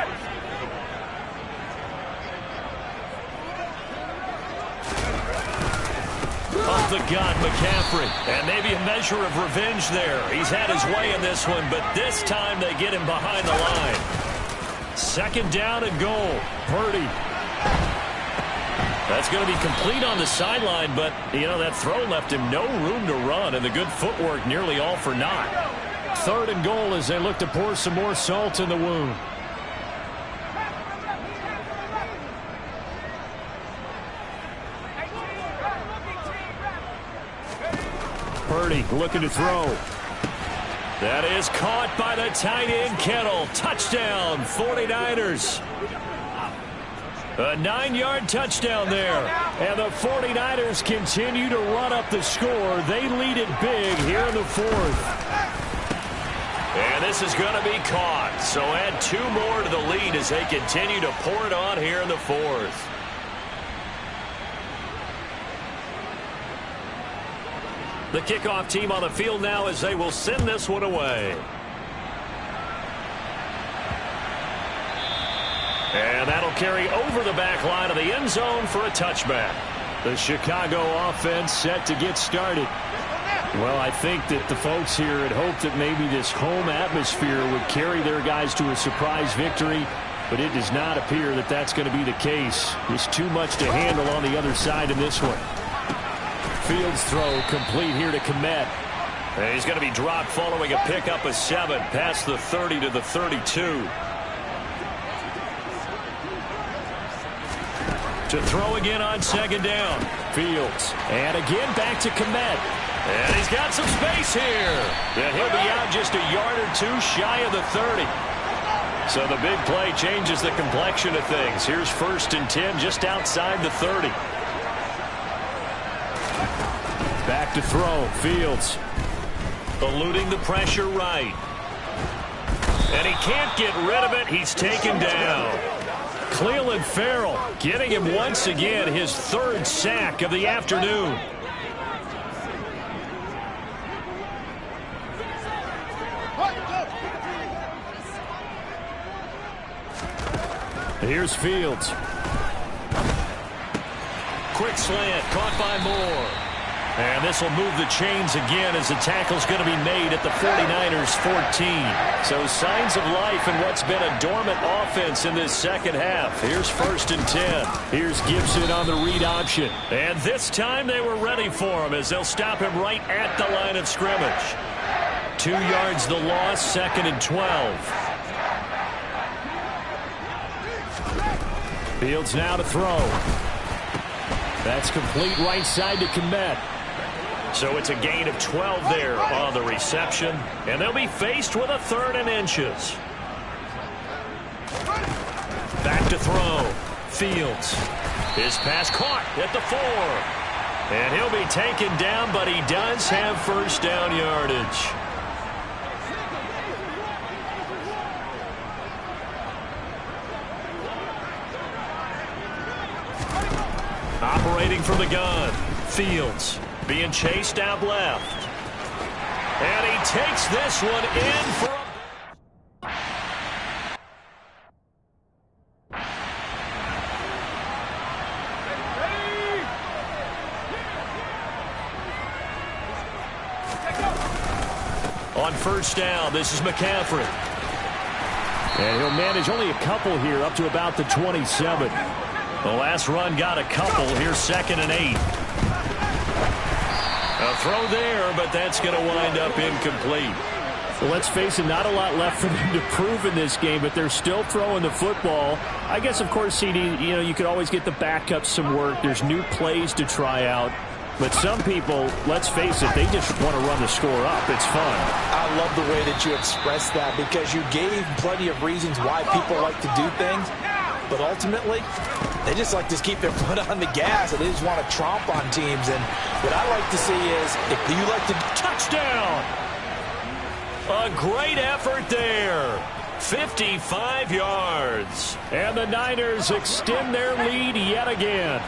Off the gun, McCaffrey. And maybe a measure of revenge there. He's had his way in this one, but this time they get him behind the line. 2nd down and goal. Purdy. That's going to be complete on the sideline, but, you know, that throw left him no room to run, and the good footwork nearly all for naught. 3rd and goal as they look to pour some more salt in the wound. Purdy looking to throw. That is caught by the tight end Kittle. Touchdown, 49ers. A 9-yard touchdown there. And the 49ers continue to run up the score. They lead it big here in the 4th. And And this is going to be caught. So add 2 more to the lead as they continue to pour it on here in the fourth. The kickoff team on the field now as they will send this one away. And that'll carry over the back line of the end zone for a touchback. The Chicago offense set to get started. Well, I think that the folks here had hoped that maybe this home atmosphere would carry their guys to a surprise victory, but it does not appear that that's going to be the case. There's too much to handle on the other side in this one. Fields throw complete here to Kmet. And he's going to be dropped following a pickup of 7 past the 30 to the 32. To throw again on second down. Fields. And again back to Kmet. And he's got some space here. And he'll be out just a yard or 2 shy of the 30. So the big play changes the complexion of things. Here's 1st and 10 just outside the 30. Back to throw. Fields. Eluding the pressure right. And he can't get rid of it. He's taken down. Clelin Ferrell getting him once again his 3rd sack of the afternoon. Here's Fields. Quick slant caught by Moore. And this will move the chains again as the tackle's going to be made at the 49ers 14. So signs of life in what's been a dormant offense in this second half. Here's 1st and 10. Here's Gibson on the read option. And this time they were ready for him as they'll stop him right at the line of scrimmage. 2 yards the loss, 2nd and 12. Fields now to throw. That's complete right side to Kmet. So it's a gain of 12 there on the reception. And they'll be faced with a 3rd and inches. Back to throw. Fields. His pass caught at the 4. And he'll be taken down, but he does have 1st down yardage. Operating from the gun. Fields being chased out left. And he takes this one in for on 1st down. This is McCaffrey. And he'll manage only a couple here up to about the 27. The last run got a couple. Here's 2nd and 8. A throw there, but that's going to wind up incomplete. Well, let's face it, not a lot left for them to prove in this game, but they're still throwing the football. I guess, of course, CD, you could always get the backups some work. There's new plays to try out. But some people, let's face it, they just want to run the score up. It's fun. I love the way that you expressed that because you gave plenty of reasons why people like to do things. But ultimately, they just like to keep their foot on the gas, and they just want to tromp on teams. And what I like to see is, if you like to... Touchdown! A great effort there. 55 yards. And the Niners extend their lead yet again.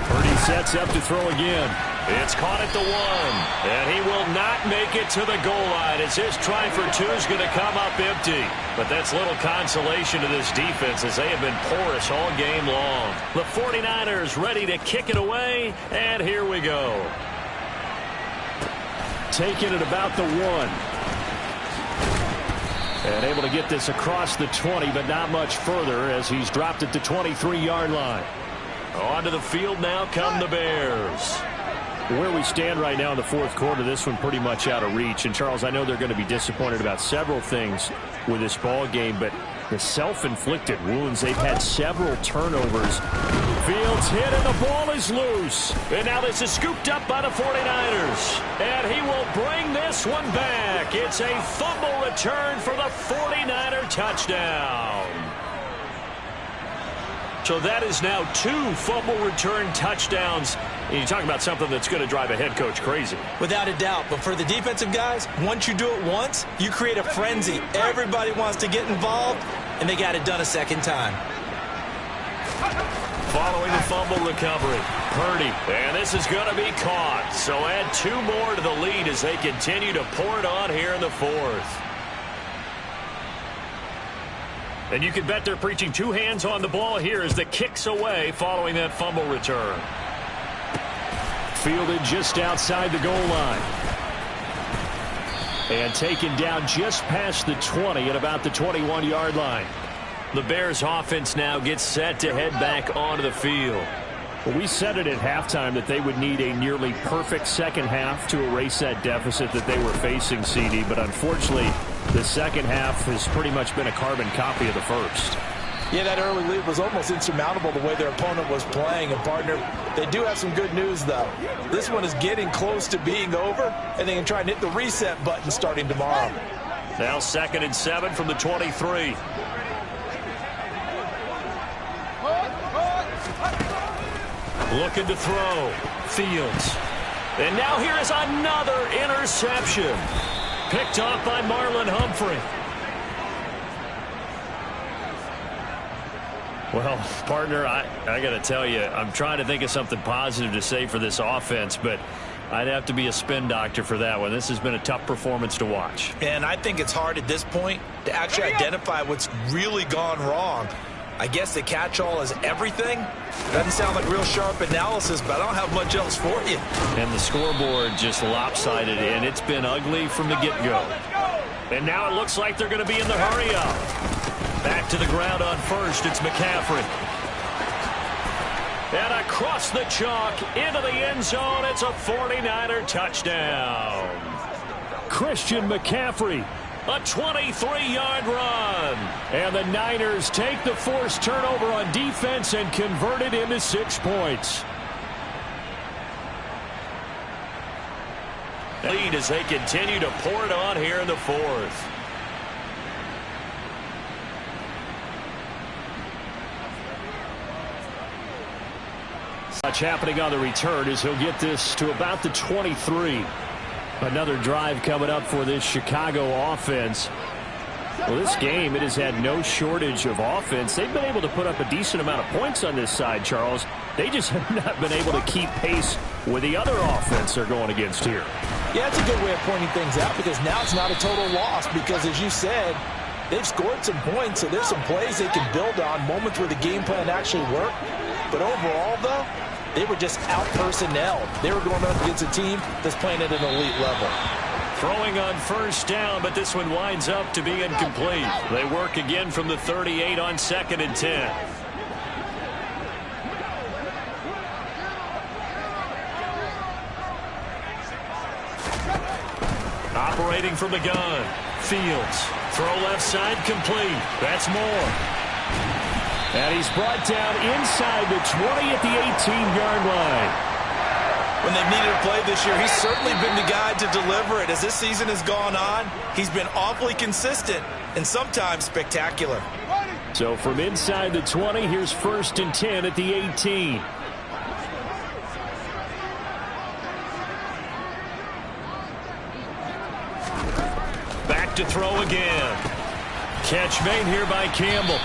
Purdy sets up to throw again. It's caught at the 1, and he will not make it to the goal line as his try for 2 is going to come up empty. But that's little consolation to this defense as they have been porous all game long. The 49ers ready to kick it away, and here we go. Taking it about the 1. And able to get this across the 20, but not much further as he's dropped at the 23-yard line. Onto the field now come the Bears. Where we stand right now in the 4th quarter, this one pretty much out of reach. And, Charles, I know they're going to be disappointed about several things with this ball game, but the self-inflicted wounds, they've had several turnovers. Fields hit, and the ball is loose. And now this is scooped up by the 49ers. And he will bring this one back. It's a fumble return for the 49er touchdown. So that is now 2 fumble return touchdowns You talk about something that's going to drive a head coach crazy. Without a doubt. But for the defensive guys, once you do it once, you create a frenzy. Everybody wants to get involved, and they got it done a second time. Following the fumble recovery, Purdy. And this is going to be caught. So add 2 more to the lead as they continue to pour it on here in the 4th. And you can bet they're preaching 2 hands on the ball here as the kick's away following that fumble return. Fielded just outside the goal line. And taken down just past the 20 at about the 21-yard line. The Bears offense now gets set to head back onto the field. Well, we said it at halftime that they would need a nearly perfect second half to erase that deficit that they were facing, CD. But unfortunately, the second half has pretty much been a carbon copy of the first. Yeah, that early lead was almost insurmountable the way their opponent was playing. And, partner, they do have some good news, though. This one is getting close to being over, and they can try and hit the reset button starting tomorrow. Now 2nd and 7 from the 23. Looking to throw. Fields. And now here is another interception. Picked off by Marlon Humphrey. Well, partner, I got to tell you, I'm trying to think of something positive to say for this offense, but I'd have to be a spin doctor for that one. This has been a tough performance to watch. And I think it's hard at this point to actually identify what's really gone wrong. I guess the catch-all is everything. Doesn't sound like real sharp analysis, but I don't have much else for you. And the scoreboard just lopsided, and it's been ugly from the get-go. And now it looks like they're going to be in the hurry-up. Back to the ground on first. It's McCaffrey. And across the chalk into the end zone. It's a 49er touchdown. Christian McCaffrey. A 23-yard run. And the Niners take the forced turnover on defense and convert it into 6 points. Lead as they continue to pour it on here in the 4th. Much happening on the return as he'll get this to about the 23. Another drive coming up for this Chicago offense. Well, this game, it has had no shortage of offense. They've been able to put up a decent amount of points on this side, Charles. They just have not been able to keep pace with the other offense they're going against here. Yeah, it's a good way of pointing things out because now it's not a total loss because, as you said, they've scored some points, so there's some plays they can build on, moments where the game plan actually worked. But overall, though, they were just out-personnelled. They were going up against a team that's playing at an elite level. Throwing on first down, but this one winds up to be incomplete. They work again from the 38 on 2nd and 10. Operating from the gun. Fields. Throw left side complete. That's Moore. And he's brought down inside the 20 at the 18-yard line. When they've needed a play this year, he's certainly been the guy to deliver it. As this season has gone on, he's been awfully consistent and sometimes spectacular. So from inside the 20, here's 1st and 10 at the 18. Back to throw again. Catch made here by Campbell.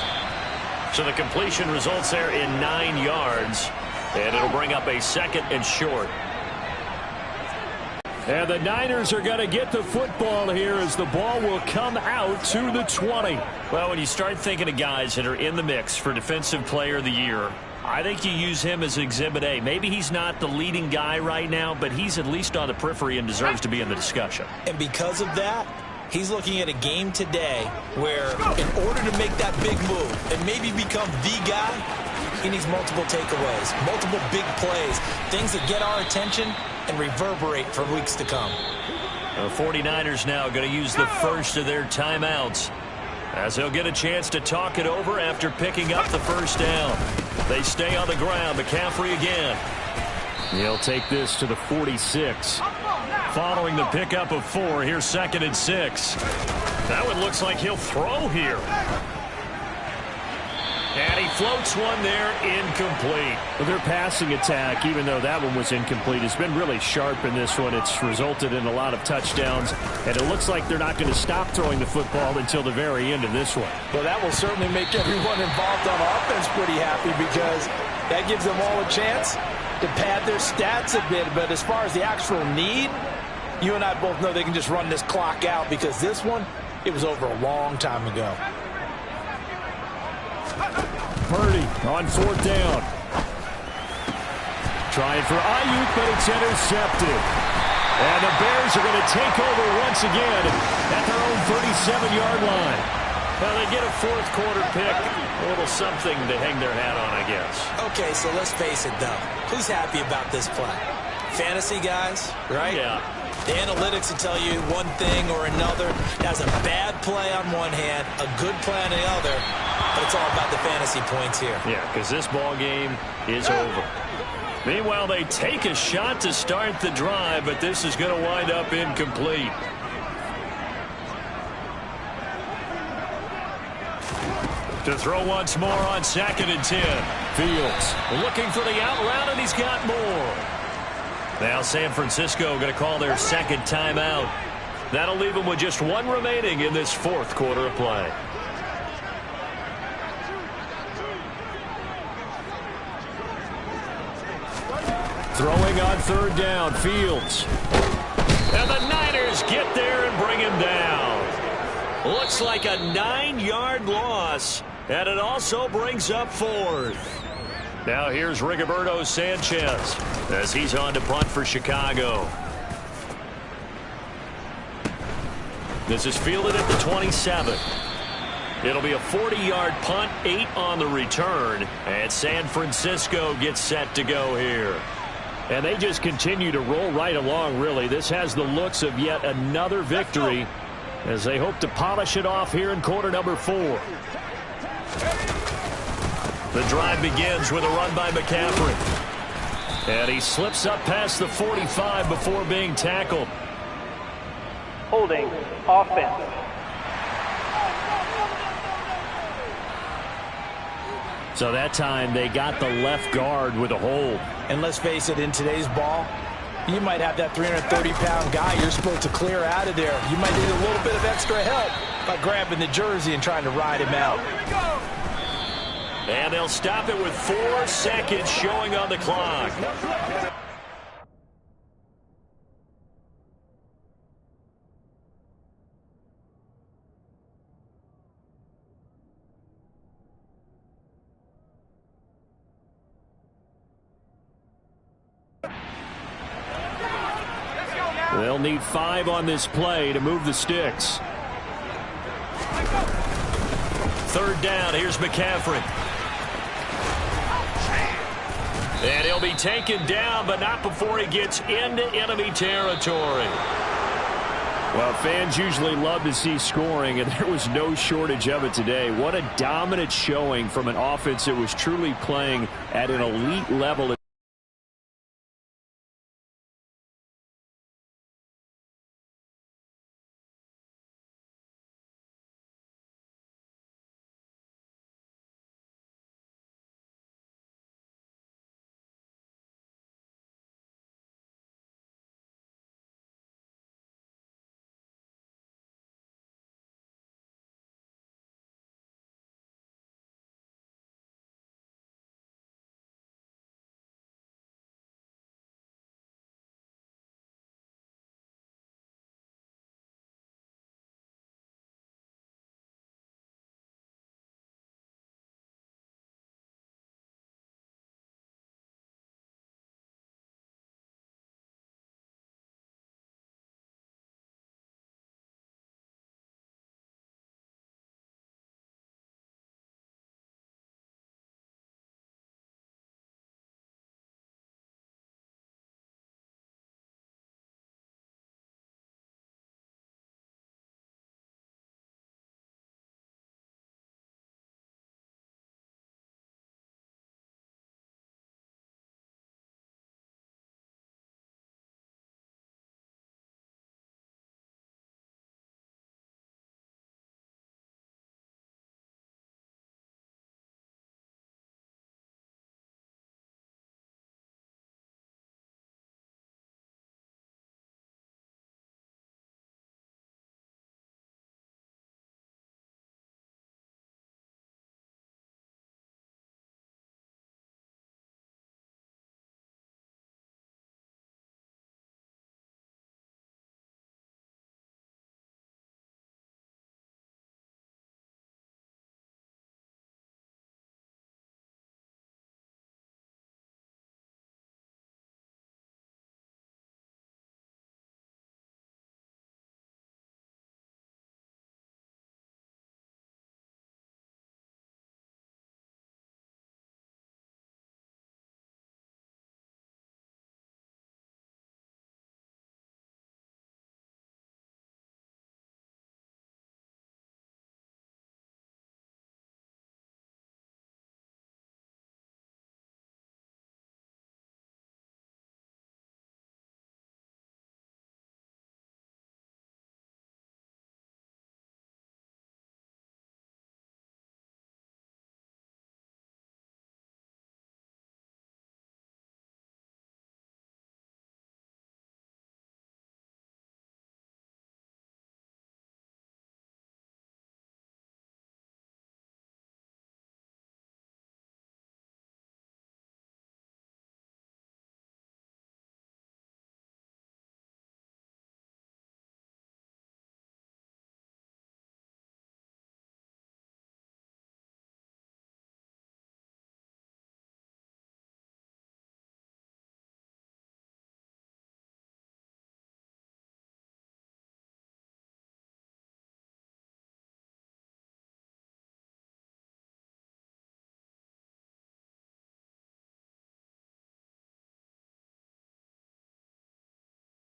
So the completion results there in 9 yards. And it'll bring up a 2nd and short. And the Niners are going to get the football here as the ball will come out to the 20. Well, when you start thinking of guys that are in the mix for Defensive Player of the Year, I think you use him as Exhibit A. Maybe he's not the leading guy right now, but he's at least on the periphery and deserves to be in the discussion. And because of that, he's looking at a game today where in order to make that big move and maybe become the guy, he needs multiple takeaways, multiple big plays, things that get our attention and reverberate for weeks to come. The 49ers now going to use the first of their timeouts as they'll get a chance to talk it over after picking up the first down. They stay on the ground. McCaffrey again. He'll take this to the 46. Following the pickup of 4, here's 2nd and 6. That one looks like he'll throw here. And he floats one there, incomplete. Well, their passing attack, even though that one was incomplete, has been really sharp in this one. It's resulted in a lot of touchdowns, and it looks like they're not going to stop throwing the football until the very end of this one. Well, that will certainly make everyone involved on offense pretty happy because that gives them all a chance to pad their stats a bit. But as far as the actual need, you and I both know they can just run this clock out because this one, it was over a long time ago. Purdy on 4th down. Trying for Ayuk, but it's intercepted. And the Bears are going to take over once again at their own 37-yard line. Well, they get a 4th quarter pick. A little something to hang their hat on, I guess. Okay, so let's face it, though. Who's happy about this play? Fantasy guys, right? Yeah. The analytics will tell you one thing or another. That's a bad play on one hand, a good play on the other, but it's all about the fantasy points here. Yeah, because this ball game is over. Meanwhile, they take a shot to start the drive, but this is going to wind up incomplete. To throw once more on 2nd and 10. Fields looking for the out route, and he's got more. Now San Francisco going to call their 2nd timeout. That'll leave them with just 1 remaining in this 4th quarter of play. Throwing on 3rd down, Fields. And the Niners get there and bring him down. Looks like a 9-yard loss, and it also brings up 4th. Now here's Rigoberto Sanchez as he's on to punt for Chicago. This is fielded at the 27. It'll be a 40-yard punt, 8 on the return, and San Francisco gets set to go here. And they just continue to roll right along, really. This has the looks of yet another victory as they hope to polish it off here in quarter number 4. The drive begins with a run by McCaffrey. And he slips up past the 45 before being tackled. Holding, offense. So that time they got the left guard with a hold. And let's face it, in today's ball, you might have that 330-pound guy you're supposed to clear out of there. You might need a little bit of extra help by grabbing the jersey and trying to ride him out. And they'll stop it with 4 seconds showing on the clock. They'll need 5 on this play to move the sticks. 3rd down, here's McCaffrey. And he'll be taken down, but not before he gets into enemy territory. Well, fans usually love to see scoring, and there was no shortage of it today. What a dominant showing from an offense that was truly playing at an elite level.